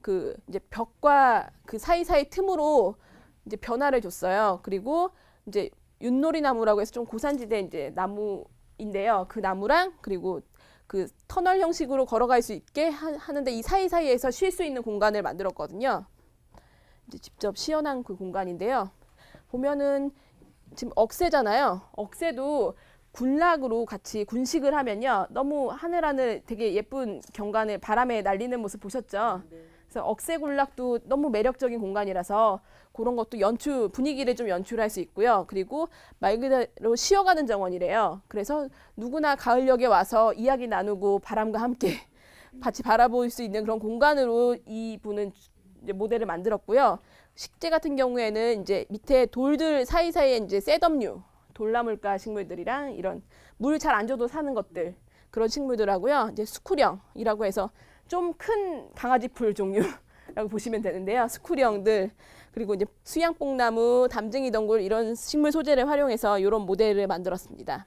그 이제 벽과 그 사이사이 틈으로 이제 변화를 줬어요. 그리고 이제 윷놀이 나무라고 해서 좀 고산지대 이제 나무인데요. 그 나무랑 그리고 그 터널 형식으로 걸어갈 수 있게 하는데 이 사이사이에서 쉴 수 있는 공간을 만들었거든요. 이제 직접 시연한 그 공간인데요. 보면은 지금 억새잖아요. 억새도 군락으로 같이 군식을 하면요. 너무 하늘하늘 되게 예쁜 경관을 바람에 날리는 모습 보셨죠? 그래서 억새 군락도 너무 매력적인 공간이라서 그런 것도 분위기를 좀 연출할 수 있고요. 그리고 말 그대로 쉬어가는 정원이래요. 그래서 누구나 가을녘에 와서 이야기 나누고 바람과 함께 같이 바라볼 수 있는 그런 공간으로 이분은 이제 모델을 만들었고요. 식재 같은 경우에는 이제 밑에 돌들 사이사이에 이제 셋업류 돌나물가 식물들이랑 이런 물 잘 안 줘도 사는 것들 그런 식물들하고요. 이제 수쿠령이라고 해서 좀 큰 강아지풀 종류라고 보시면 되는데요. 수쿠령들 그리고 이제 수양뽕나무, 담쟁이 덩굴 이런 식물 소재를 활용해서 이런 모델을 만들었습니다.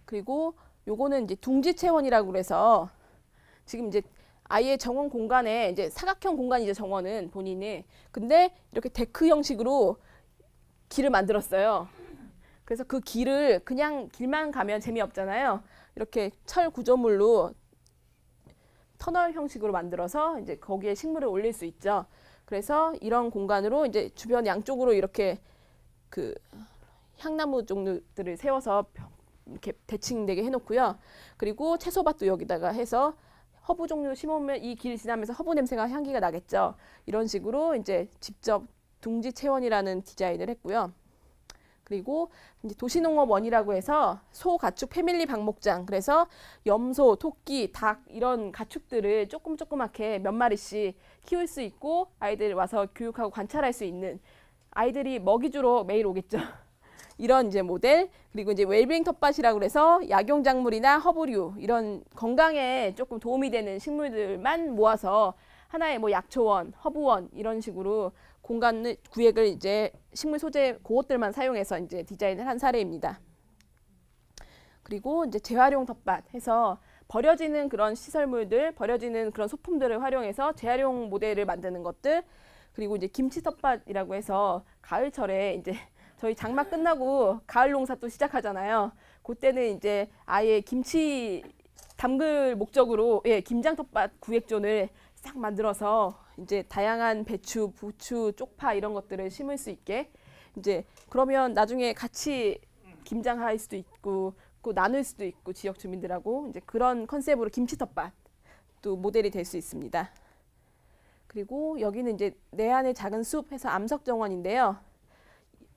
그리고 요거는 이제 둥지체원이라고 그래서 지금 이제 아예 정원 공간에 이제 사각형 공간이죠. 정원은 본인이 근데 이렇게 데크 형식으로 길을 만들었어요. 그래서 그 길을 그냥 길만 가면 재미없잖아요. 이렇게 철 구조물로 터널 형식으로 만들어서 이제 거기에 식물을 올릴 수 있죠. 그래서 이런 공간으로 이제 주변 양쪽으로 이렇게 그 향나무 종류들을 세워서 이렇게 대칭되게 해놓고요. 그리고 채소밭도 여기다가 해서 허브 종류 심으면 이 길 지나면서 허브 냄새가 향기가 나겠죠. 이런 식으로 이제 직접 둥지 체원이라는 디자인을 했고요. 그리고 이제 도시농업원이라고 해서 소, 가축, 패밀리 방목장 그래서 염소, 토끼, 닭 이런 가축들을 조그맣게 몇 마리씩 키울 수 있고 아이들 와서 교육하고 관찰할 수 있는 아이들이 먹이 주러 매일 오겠죠. 이런 이제 모델 그리고 이제 웰빙 텃밭이라고 해서 약용작물이나 허브류 이런 건강에 조금 도움이 되는 식물들만 모아서 하나의 뭐 약초원, 허브원 이런 식으로 공간 구획을 이제 식물 소재 그것들만 사용해서 이제 디자인을 한 사례입니다. 그리고 이제 재활용 텃밭 해서 버려지는 그런 시설물들, 버려지는 그런 소품들을 활용해서 재활용 모델을 만드는 것들 그리고 이제 김치 텃밭이라고 해서 가을철에 이제 저희 장마 끝나고 가을 농사 또 시작하잖아요. 그때는 이제 아예 김치 담글 목적으로 김장 텃밭 구획존을 싹 만들어서 이제 다양한 배추, 부추, 쪽파 이런 것들을 심을 수 있게 이제 그러면 나중에 같이 김장할 수도 있고 나눌 수도 있고 지역 주민들하고 이제 그런 컨셉으로 김치 텃밭도 모델이 될 수 있습니다. 그리고 여기는 이제 내 안의 작은 숲 해서 암석정원인데요.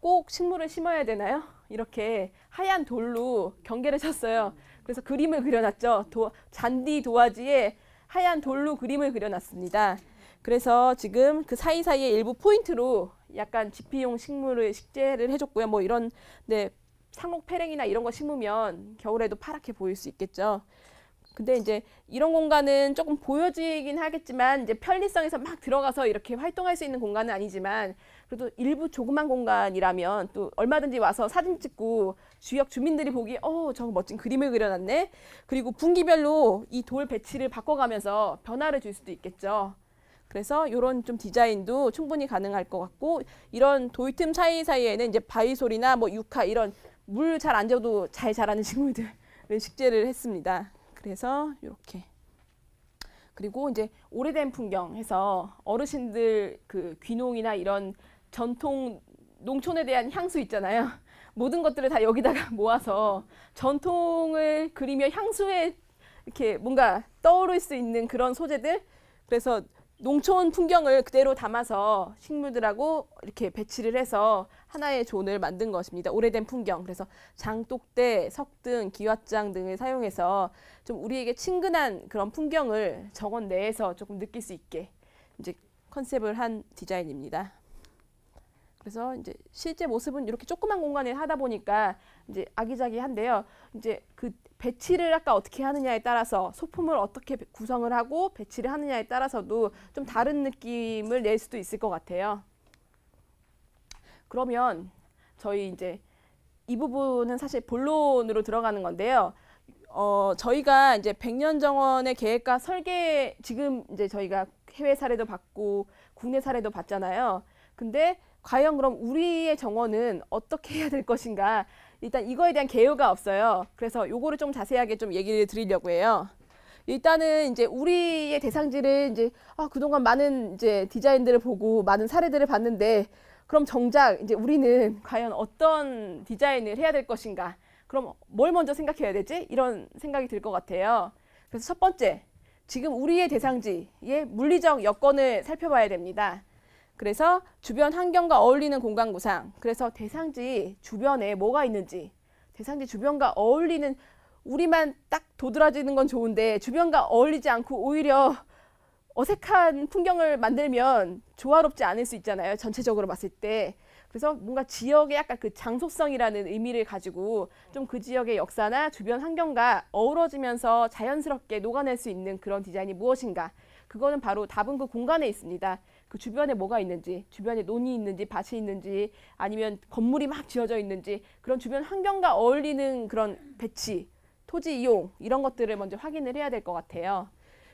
꼭 식물을 심어야 되나요? 이렇게 하얀 돌로 경계를 쳤어요. 그래서 그림을 그려놨죠. 잔디 도화지에 하얀 돌로 그림을 그려놨습니다. 그래서 지금 그 사이사이에 일부 포인트로 약간 지피용 식물을 식재를 해줬고요. 뭐 이런 상록패랭이나 이런 거 심으면 겨울에도 파랗게 보일 수 있겠죠. 근데 이제 이런 공간은 조금 보여지긴 하겠지만 이제 편리성에서 막 들어가서 이렇게 활동할 수 있는 공간은 아니지만 그래도 일부 조그만 공간이라면 또 얼마든지 와서 사진 찍고 지역 주민들이 보기 저거 멋진 그림을 그려놨네. 그리고 분기별로 이 돌 배치를 바꿔가면서 변화를 줄 수도 있겠죠. 그래서 이런 좀 디자인도 충분히 가능할 것 같고 이런 돌틈 사이사이에는 이제 바위솔이나 뭐 유카 이런 물 잘 안 줘도 잘 자라는 식물들을 식재를 했습니다. 그래서 이렇게 그리고 이제 오래된 풍경 해서 어르신들 그 귀농이나 이런 전통 농촌에 대한 향수 있잖아요. 모든 것들을 다 여기다가 모아서 전통을 그리며 향수에 이렇게 뭔가 떠오를 수 있는 그런 소재들 그래서 농촌 풍경을 그대로 담아서 식물들하고 이렇게 배치를 해서 하나의 존을 만든 것입니다. 오래된 풍경. 그래서 장독대, 석등, 기왓장 등을 사용해서 좀 우리에게 친근한 그런 풍경을 정원 내에서 조금 느낄 수 있게 이제 컨셉을 한 디자인입니다. 그래서 이제 실제 모습은 이렇게 조그만 공간에 하다 보니까 이제 아기자기한데요. 이제 그 배치를 아까 어떻게 하느냐에 따라서 소품을 어떻게 구성을 하고 배치를 하느냐에 따라서도 좀 다른 느낌을 낼 수도 있을 것 같아요. 그러면 저희 이제 이 부분은 사실 본론으로 들어가는 건데요. 저희가 이제 백년정원의 계획과 설계, 지금 이제 저희가 해외 사례도 봤고 국내 사례도 봤잖아요. 근데 과연 그럼 우리의 정원은 어떻게 해야 될 것인가? 일단 이거에 대한 개요가 없어요. 그래서 요거를 좀 자세하게 좀 얘기를 드리려고 해요. 일단은 이제 우리의 대상지를 이제 그동안 많은 이제 디자인들을 보고 많은 사례들을 봤는데, 그럼 정작 이제 우리는 과연 어떤 디자인을 해야 될 것인가? 그럼 뭘 먼저 생각해야 되지? 이런 생각이 들 것 같아요. 그래서 첫 번째, 지금 우리의 대상지의 물리적 여건을 살펴봐야 됩니다. 그래서 주변 환경과 어울리는 공간 구상, 그래서 대상지 주변에 뭐가 있는지, 대상지 주변과 어울리는, 우리만 딱 도드라지는 건 좋은데 주변과 어울리지 않고 오히려 어색한 풍경을 만들면 조화롭지 않을 수 있잖아요. 전체적으로 봤을 때. 그래서 뭔가 지역의 약간 그 장소성이라는 의미를 가지고 좀 그 지역의 역사나 주변 환경과 어우러지면서 자연스럽게 녹아낼 수 있는 그런 디자인이 무엇인가. 그거는 바로 답은 그 공간에 있습니다. 그 주변에 뭐가 있는지, 주변에 논이 있는지, 밭이 있는지, 아니면 건물이 막 지어져 있는지, 그런 주변 환경과 어울리는 그런 배치, 토지 이용, 이런 것들을 먼저 확인을 해야 될 것 같아요.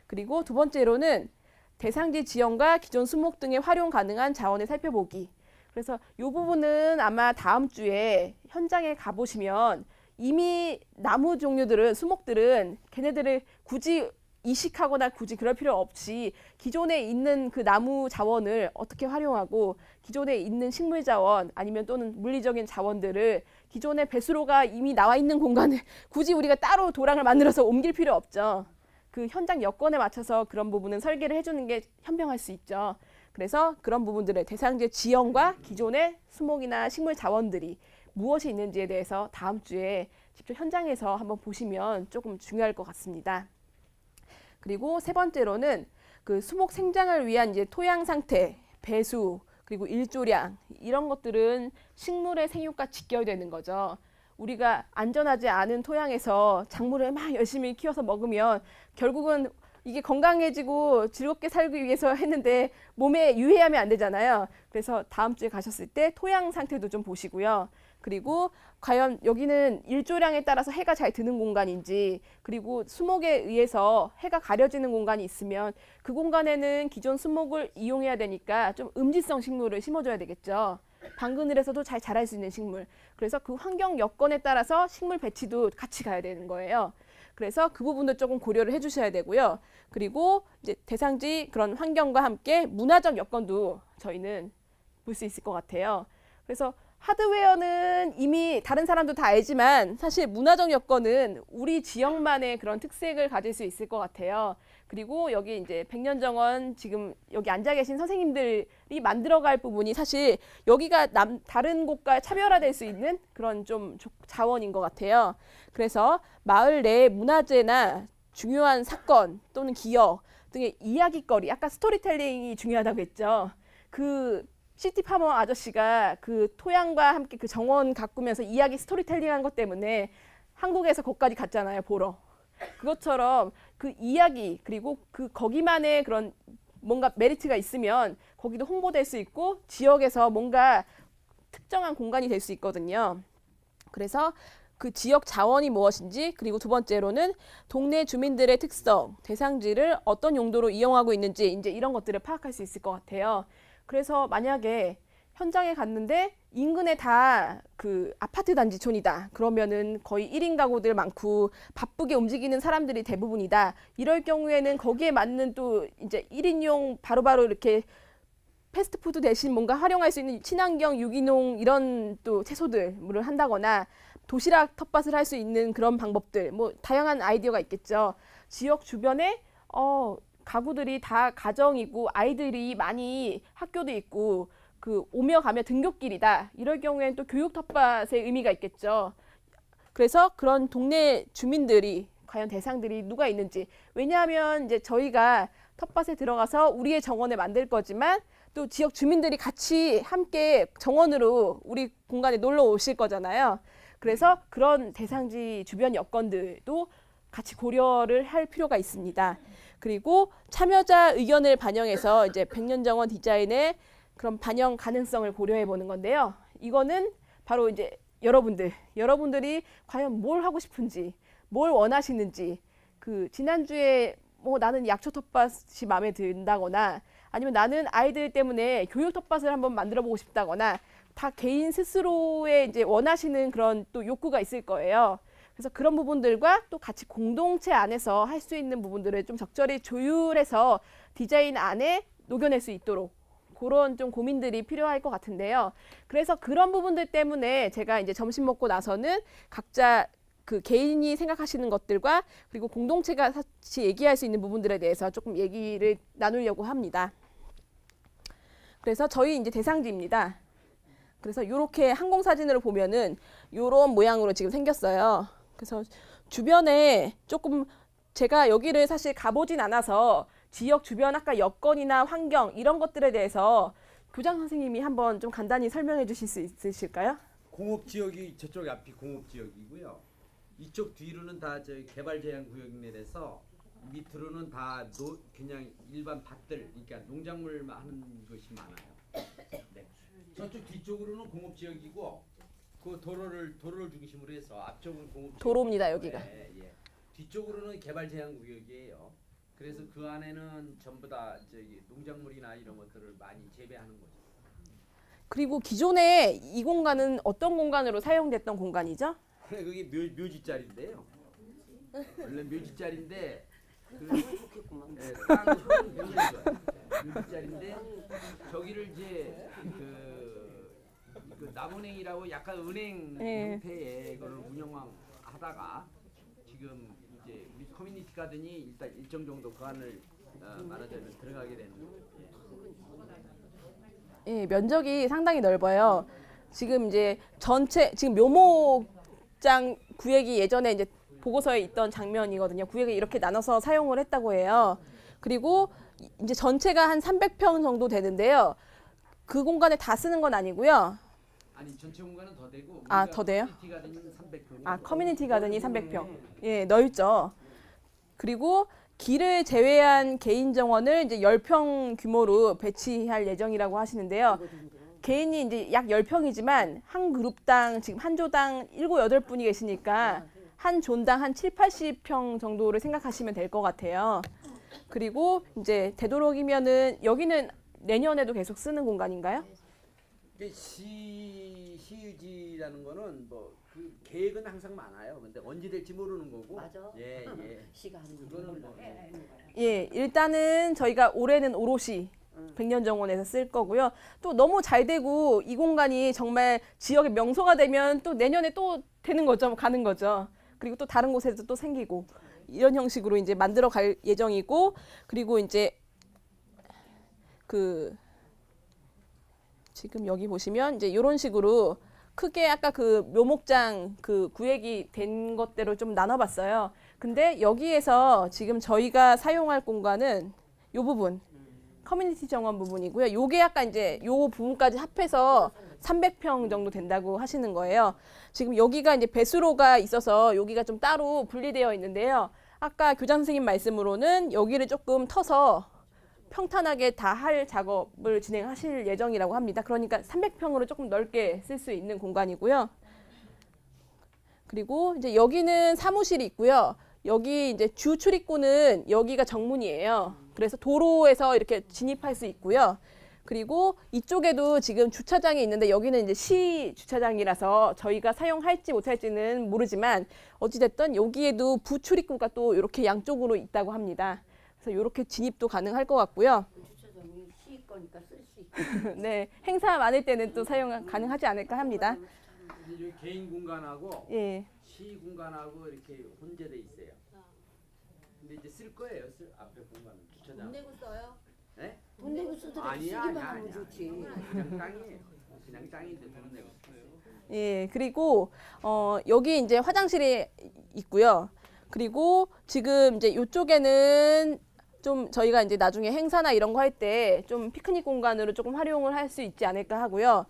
그리고 두 번째로는 대상지 지형과 기존 수목 등의 활용 가능한 자원을 살펴보기. 그래서 이 부분은 아마 다음 주에 현장에 가보시면 이미 나무 종류들은, 수목들은 걔네들을 굳이 이식하거나 굳이 그럴 필요 없이 기존에 있는 그 나무 자원을 어떻게 활용하고, 기존에 있는 식물 자원 아니면 또는 물리적인 자원들을 기존의 배수로가 이미 나와 있는 공간을 굳이 우리가 따로 도랑을 만들어서 옮길 필요 없죠. 그 현장 여건에 맞춰서 그런 부분은 설계를 해주는 게 현명할 수 있죠. 그래서 그런 부분들을 대상지의 지형과 기존의 수목이나 식물 자원들이 무엇이 있는지에 대해서 다음 주에 직접 현장에서 한번 보시면 조금 중요할 것 같습니다. 그리고 세 번째로는 그 수목 생장을 위한 이제 토양 상태, 배수, 그리고 일조량, 이런 것들은 식물의 생육과 직결되는 거죠. 우리가 안전하지 않은 토양에서 작물을 막 열심히 키워서 먹으면 결국은 이게 건강해지고 즐겁게 살기 위해서 했는데 몸에 유해하면 안 되잖아요. 그래서 다음 주에 가셨을 때 토양 상태도 좀 보시고요. 그리고 과연 여기는 일조량에 따라서 해가 잘 드는 공간인지, 그리고 수목에 의해서 해가 가려지는 공간이 있으면 그 공간에는 기존 수목을 이용해야 되니까 좀 음지성 식물을 심어줘야 되겠죠. 방그늘에서도 잘 자랄 수 있는 식물. 그래서 그 환경 여건에 따라서 식물 배치도 같이 가야 되는 거예요. 그래서 그 부분도 조금 고려를 해주셔야 되고요. 그리고 이제 대상지 그런 환경과 함께 문화적 여건도 저희는 볼 수 있을 것 같아요. 그래서 하드웨어는 이미 다른 사람도 다 알지만 사실 문화적 여건은 우리 지역만의 그런 특색을 가질 수 있을 것 같아요. 그리고 여기 이제 백년정원 지금 여기 앉아 계신 선생님들이 만들어갈 부분이 사실 여기가 다른 곳과 차별화될 수 있는 그런 좀 자원인 것 같아요. 그래서 마을 내 문화재나 중요한 사건 또는 기억 등의 이야기거리, 아까 스토리텔링이 중요하다고 했죠. 그 시티파머 아저씨가 그 토양과 함께 그 정원 가꾸면서 이야기 스토리텔링한 것 때문에 한국에서 거기까지 갔잖아요, 보러. 그것처럼 그 이야기, 그리고 그 거기만의 그런 뭔가 메리트가 있으면 거기도 홍보될 수 있고 지역에서 뭔가 특정한 공간이 될 수 있거든요. 그래서 그 지역 자원이 무엇인지, 그리고 두 번째로는 동네 주민들의 특성, 대상지를 어떤 용도로 이용하고 있는지, 이제 이런 것들을 파악할 수 있을 것 같아요. 그래서 만약에 현장에 갔는데 인근에 다 그 아파트 단지촌이다. 그러면은 거의 1인 가구들 많고 바쁘게 움직이는 사람들이 대부분이다. 이럴 경우에는 거기에 맞는 또 이제 1인용 바로바로 이렇게 패스트푸드 대신 뭔가 활용할 수 있는 친환경 유기농 이런 또 채소들을 한다거나 도시락 텃밭을 할 수 있는 그런 방법들, 뭐 다양한 아이디어가 있겠죠. 지역 주변에 가구들이 다 가정이고 아이들이 많이 학교도 있고 그 오며 가며 등굣길이다. 이럴 경우에는 또 교육 텃밭의 의미가 있겠죠. 그래서 그런 동네 주민들이 과연 대상들이 누가 있는지, 왜냐하면 이제 저희가 텃밭에 들어가서 우리의 정원을 만들 거지만 또 지역 주민들이 같이 함께 정원으로 우리 공간에 놀러 오실 거잖아요. 그래서 그런 대상지 주변 여건들도 같이 고려를 할 필요가 있습니다. 그리고 참여자 의견을 반영해서 이제 백년정원 디자인의 그런 반영 가능성을 고려해 보는 건데요. 이거는 바로 이제 여러분들이 과연 뭘 하고 싶은지, 뭘 원하시는지, 그 지난주에 뭐 나는 약초 텃밭이 마음에 든다거나 아니면 나는 아이들 때문에 교육 텃밭을 한번 만들어 보고 싶다거나 다 개인 스스로의 이제 원하시는 그런 또 욕구가 있을 거예요. 그래서 그런 부분들과 또 같이 공동체 안에서 할 수 있는 부분들을 좀 적절히 조율해서 디자인 안에 녹여낼 수 있도록 그런 좀 고민들이 필요할 것 같은데요. 그래서 그런 부분들 때문에 제가 이제 점심 먹고 나서는 각자 그 개인이 생각하시는 것들과 그리고 공동체가 같이 얘기할 수 있는 부분들에 대해서 조금 얘기를 나누려고 합니다. 그래서 저희 이제 대상지입니다. 그래서 이렇게 항공사진으로 보면은 이런 모양으로 지금 생겼어요. 그래서 주변에 조금 제가 여기를 사실 가보진 않아서 지역 주변 아까 여건이나 환경 이런 것들에 대해서 교장 선생님이 한번 좀 간단히 설명해 주실 수 있으실까요? 공업지역이 저쪽 앞이 공업지역이고요. 이쪽 뒤로는 다 저희 개발제한구역내라서 밑으로는 다 그냥 일반 밭들, 그러니까 농작물만 하는 것이 많아요. 네. 저쪽 뒤쪽으로는 공업지역이고 그 도로를 중심으로 해서 앞쪽은 공업지역. 도로입니다, 여기가. 예, 예. 뒤쪽으로는 개발제한구역이에요. 그래서 그 안에는 전부 다 저기 농작물이나 이런 것들을 많이 재배하는 거죠. 그리고 기존에 이 공간은 어떤 공간으로 사용됐던 공간이죠? 그게 묘지자리인데요. 원래 묘지자리인데 땅이 굉장히 좋아요. 묘지자리인데 저기를 이제 그 나무냉이라고 약간 은행 형태의 그걸 운영하다가 지금 이제 우리 커뮤니티 가든이 일단 일정 정도 그 안을 말하자면 들어가게 되는 거예요. 예, 면적이 상당히 넓어요. 지금 이제 지금 묘목장 구획이 예전에 이제 보고서에 있던 장면이거든요. 구획을 이렇게 나눠서 사용을 했다고 해요. 그리고 이제 전체가 한 300평 정도 되는데요. 그 공간에 다 쓰는 건 아니고요. 아니 전체 공간은 더 되고 더 돼요? 커뮤니티 가든은 300평. 커뮤니티 가든이 300평. 예, 넓죠. 그리고 길을 제외한 개인 정원을 이제 10평 규모로 배치할 예정이라고 하시는데요. 개인이 이제 약 10평이지만 한 그룹당 지금 한 조당 7, 8분이 계시니까 한 존당 한 7, 80평 정도를 생각하시면 될 것 같아요. 그리고 이제 되도록이면은 여기는 내년에도 계속 쓰는 공간인가요? 시유지라는 거는 뭐 그 계획은 항상 많아요. 근데 언제 될지 모르는 거고. 맞아. 예, 예. 시가 하는 그거는 뭐 예, 일단은 저희가 올해는 오롯이 백년정원에서 쓸 거고요. 또 너무 잘 되고 이 공간이 정말 지역의 명소가 되면 또 내년에 또 되는 거죠. 가는 거죠. 그리고 또 다른 곳에도 또 생기고 이런 형식으로 이제 만들어 갈 예정이고, 그리고 이제 지금 여기 보시면 이제 이런 식으로 크게 아까 그 묘목장 그 구획이 된 것대로 좀 나눠봤어요. 근데 여기에서 지금 저희가 사용할 공간은 이 부분, 커뮤니티 정원 부분이고요. 요게 약간 이제 요 부분까지 합해서 300평 정도 된다고 하시는 거예요. 지금 여기가 이제 배수로가 있어서 여기가 좀 따로 분리되어 있는데요. 아까 교장 선생님 말씀으로는 여기를 조금 터서 평탄하게 다 할 작업을 진행하실 예정이라고 합니다. 그러니까 300평으로 조금 넓게 쓸 수 있는 공간이고요. 그리고 이제 여기는 사무실이 있고요. 여기 이제 주 출입구는 여기가 정문이에요. 그래서 도로에서 이렇게 진입할 수 있고요. 그리고 이쪽에도 지금 주차장이 있는데 여기는 이제 시 주차장이라서 저희가 사용할지 못할지는 모르지만 어찌됐든 여기에도 부출입구가 또 이렇게 양쪽으로 있다고 합니다. 그래서 이렇게 진입도 가능할 것 같고요. 주차장이 시 거니까 쓸 수 있고. 네, 행사 많을 때는 또 사용 가능하지 않을까 합니다. 이제 개인 공간하고 예. 시 공간하고 이렇게 혼재돼 있어요. 근데 이제 쓸 거예요. 앞에 공간 주차장. 돈 내고 써요? 네? 돈 내고 쓰더라도 아니야, 쓰기만 아니야, 하면 아니야. 좋지. 그냥 땅이에요. 그냥 땅인데 돈 내고 써요. 예, 그리고 여기 이제 화장실이 있고요. 그리고 지금 이제 이쪽에는 좀 저희가 이제 나중에 행사나 이런 거 할 때 좀 피크닉 공간으로 조금 활용을 할 수 있지 않을까 하고요.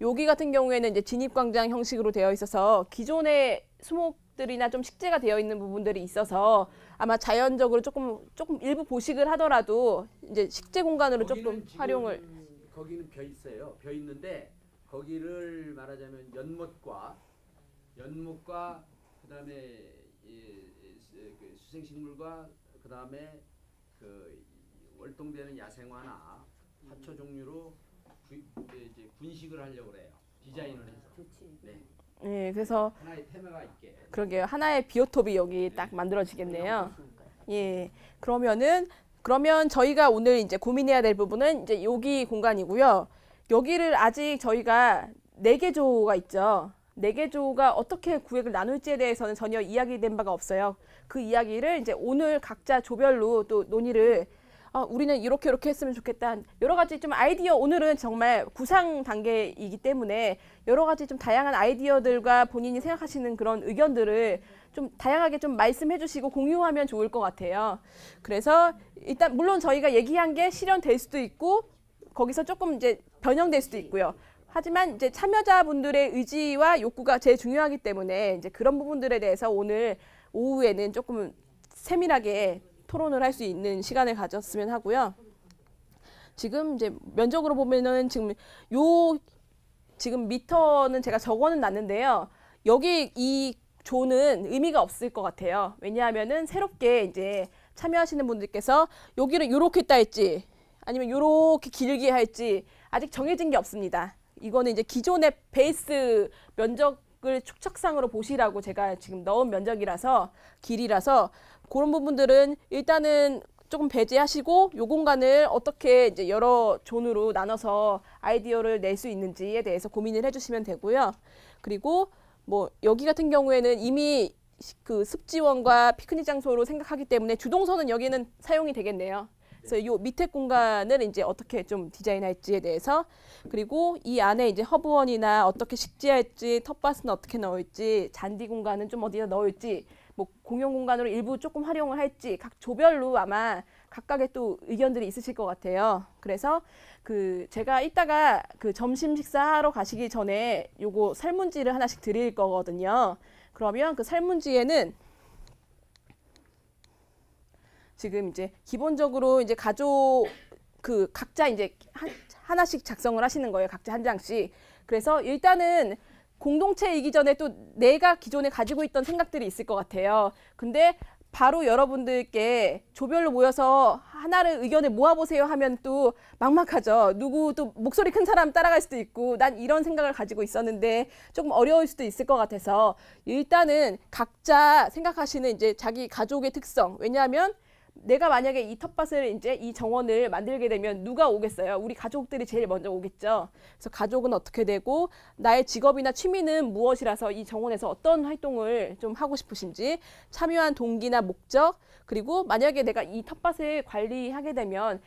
여기 같은 경우에는 이제 진입광장 형식으로 되어 있어서 기존의 수목들이나 좀 식재가 되어 있는 부분들이 있어서 아마 자연적으로 조금 일부 보식을 하더라도 이제 식재 공간으로 조금 거기는 지금 활용을. 거기는 벼 있어요. 벼 있는데 거기를 말하자면 연못과 그다음에 그 수생식물과 그다음에 그 월동되는 야생화나 화초 종류로 이제 분식을 하려고 그래요. 디자인을 해서. 좋지. 네. 예, 그래서 하나의 테마가 있게. 그러게요. 하나의 비오톱이 여기 딱 만들어지겠네요. 예. 그러면 저희가 오늘 이제 고민해야 될 부분은 이제 여기 공간이고요. 여기를 아직 저희가 4개조가 있죠. 4개조가 어떻게 구획을 나눌지에 대해서는 전혀 이야기된 바가 없어요. 그 이야기를 이제 오늘 각자 조별로 또 논의를 우리는 이렇게 했으면 좋겠다. 여러 가지 좀 아이디어, 오늘은 정말 구상 단계이기 때문에 여러 가지 좀 다양한 아이디어들과 본인이 생각하시는 그런 의견들을 좀 다양하게 좀 말씀해 주시고 공유하면 좋을 것 같아요. 그래서 일단 물론 저희가 얘기한 게 실현될 수도 있고 거기서 조금 이제 변형될 수도 있고요. 하지만 이제 참여자분들의 의지와 욕구가 제일 중요하기 때문에 이제 그런 부분들에 대해서 오늘 오후에는 조금 세밀하게 토론을 할 수 있는 시간을 가졌으면 하고요. 지금 이제 면적으로 보면은 지금 미터는 제가 적어는 놨는데요. 여기 이 조는 의미가 없을 것 같아요. 왜냐하면은 새롭게 이제 참여하시는 분들께서 여기를 요렇게 했다 할지 아니면 요렇게 길게 할지 아직 정해진 게 없습니다. 이거는 이제 기존의 베이스 면적을 축척상으로 보시라고 제가 지금 넣은 면적이라서 길이라서 그런 부분들은 일단은 조금 배제하시고 요 공간을 어떻게 이제 여러 존으로 나눠서 아이디어를 낼 수 있는지에 대해서 고민을 해주시면 되고요. 그리고 뭐 여기 같은 경우에는 이미 그 습지원과 피크닉 장소로 생각하기 때문에 주동선은 여기는 사용이 되겠네요. 그래서 요 밑에 공간을 이제 어떻게 좀 디자인할지에 대해서 그리고 이 안에 이제 허브원이나 어떻게 식재할지 텃밭은 어떻게 넣을지 잔디 공간은 좀 어디다 넣을지 뭐 공용 공간으로 일부 조금 활용을 할지 각 조별로 아마 각각의 또 의견들이 있으실 것 같아요. 그래서 그 제가 이따가 그 점심 식사하러 가시기 전에 요거 설문지를 하나씩 드릴 거거든요. 그러면 그 설문지에는 지금 이제 기본적으로 이제 가족 그 각자 이제 하나씩 작성을 하시는 거예요. 각자 한 장씩. 그래서 일단은 공동체이기 전에 또 내가 기존에 가지고 있던 생각들이 있을 것 같아요. 근데 바로 여러분들께 조별로 모여서 하나를 의견을 모아보세요 하면 또 막막하죠. 누구 또 목소리 큰 사람 따라갈 수도 있고 난 이런 생각을 가지고 있었는데 조금 어려울 수도 있을 것 같아서 일단은 각자 생각하시는 이제 자기 가족의 특성. 왜냐하면 내가 만약에 이 텃밭을 이제 이 정원을 만들게 되면 누가 오겠어요? 우리 가족들이 제일 먼저 오겠죠. 그래서 가족은 어떻게 되고 나의 직업이나 취미는 무엇이라서 이 정원에서 어떤 활동을 좀 하고 싶으신지 참여한 동기나 목적 그리고 만약에 내가 이 텃밭을 관리하게 되면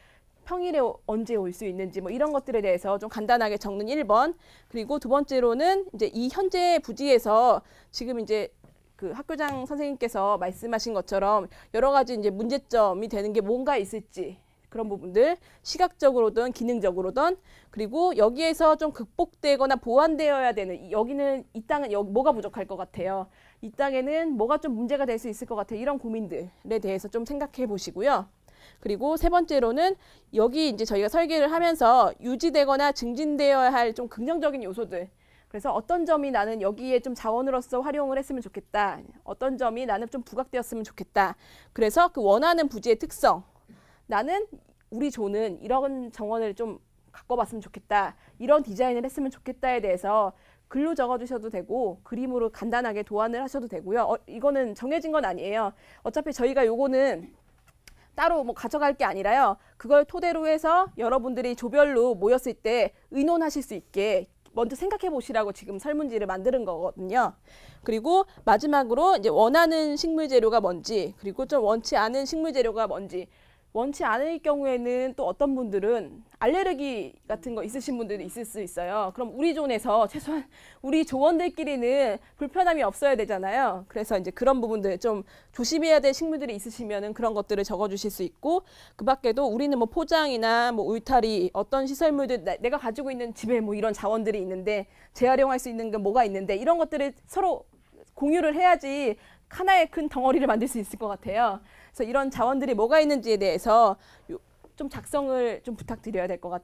평일에 언제 올 수 있는지 뭐 이런 것들에 대해서 좀 간단하게 적는 1번 그리고 두 번째로는 이제 이 현재 부지에서 지금 이제 그 학교장 선생님께서 말씀하신 것처럼 여러 가지 이제 문제점이 되는 게 뭔가 있을지 그런 부분들 시각적으로든 기능적으로든 그리고 여기에서 좀 극복되거나 보완되어야 되는 여기는 이 땅은 여기 뭐가 부족할 것 같아요. 이 땅에는 뭐가 좀 문제가 될 수 있을 것 같아요. 이런 고민들에 대해서 좀 생각해 보시고요. 그리고 세 번째로는 여기 이제 저희가 설계를 하면서 유지되거나 증진되어야 할 좀 긍정적인 요소들 그래서 어떤 점이 나는 여기에 좀 자원으로서 활용을 했으면 좋겠다. 어떤 점이 나는 좀 부각되었으면 좋겠다. 그래서 그 원하는 부지의 특성. 나는 우리 조는 이런 정원을 좀 갖고 봤으면 좋겠다. 이런 디자인을 했으면 좋겠다에 대해서 글로 적어주셔도 되고 그림으로 간단하게 도안을 하셔도 되고요. 이거는 정해진 건 아니에요. 어차피 저희가 요거는 따로 뭐 가져갈 게 아니라요. 그걸 토대로 해서 여러분들이 조별로 모였을 때 의논하실 수 있게 먼저 생각해 보시라고 지금 설문지를 만드는 거거든요. 그리고 마지막으로 이제 원하는 식물 재료가 뭔지, 그리고 좀 원치 않은 식물 재료가 뭔지. 원치 않을 경우에는 또 어떤 분들은 알레르기 같은 거 있으신 분들도 있을 수 있어요. 그럼 우리 존에서 최소한 우리 조원들끼리는 불편함이 없어야 되잖아요. 그래서 이제 그런 부분들 좀 조심해야 될 식물들이 있으시면은 그런 것들을 적어주실 수 있고, 그 밖에도 우리는 뭐 포장이나 뭐 울타리, 어떤 시설물들, 내가 가지고 있는 집에 뭐 이런 자원들이 있는데 재활용할 수 있는 게 뭐가 있는데, 이런 것들을 서로 공유를 해야지 하나의 큰 덩어리를 만들 수 있을 것 같아요. 그래서 이런 자원들이 뭐가 있는지에 대해서 좀 작성을 좀 부탁드려야 될 것 같아요.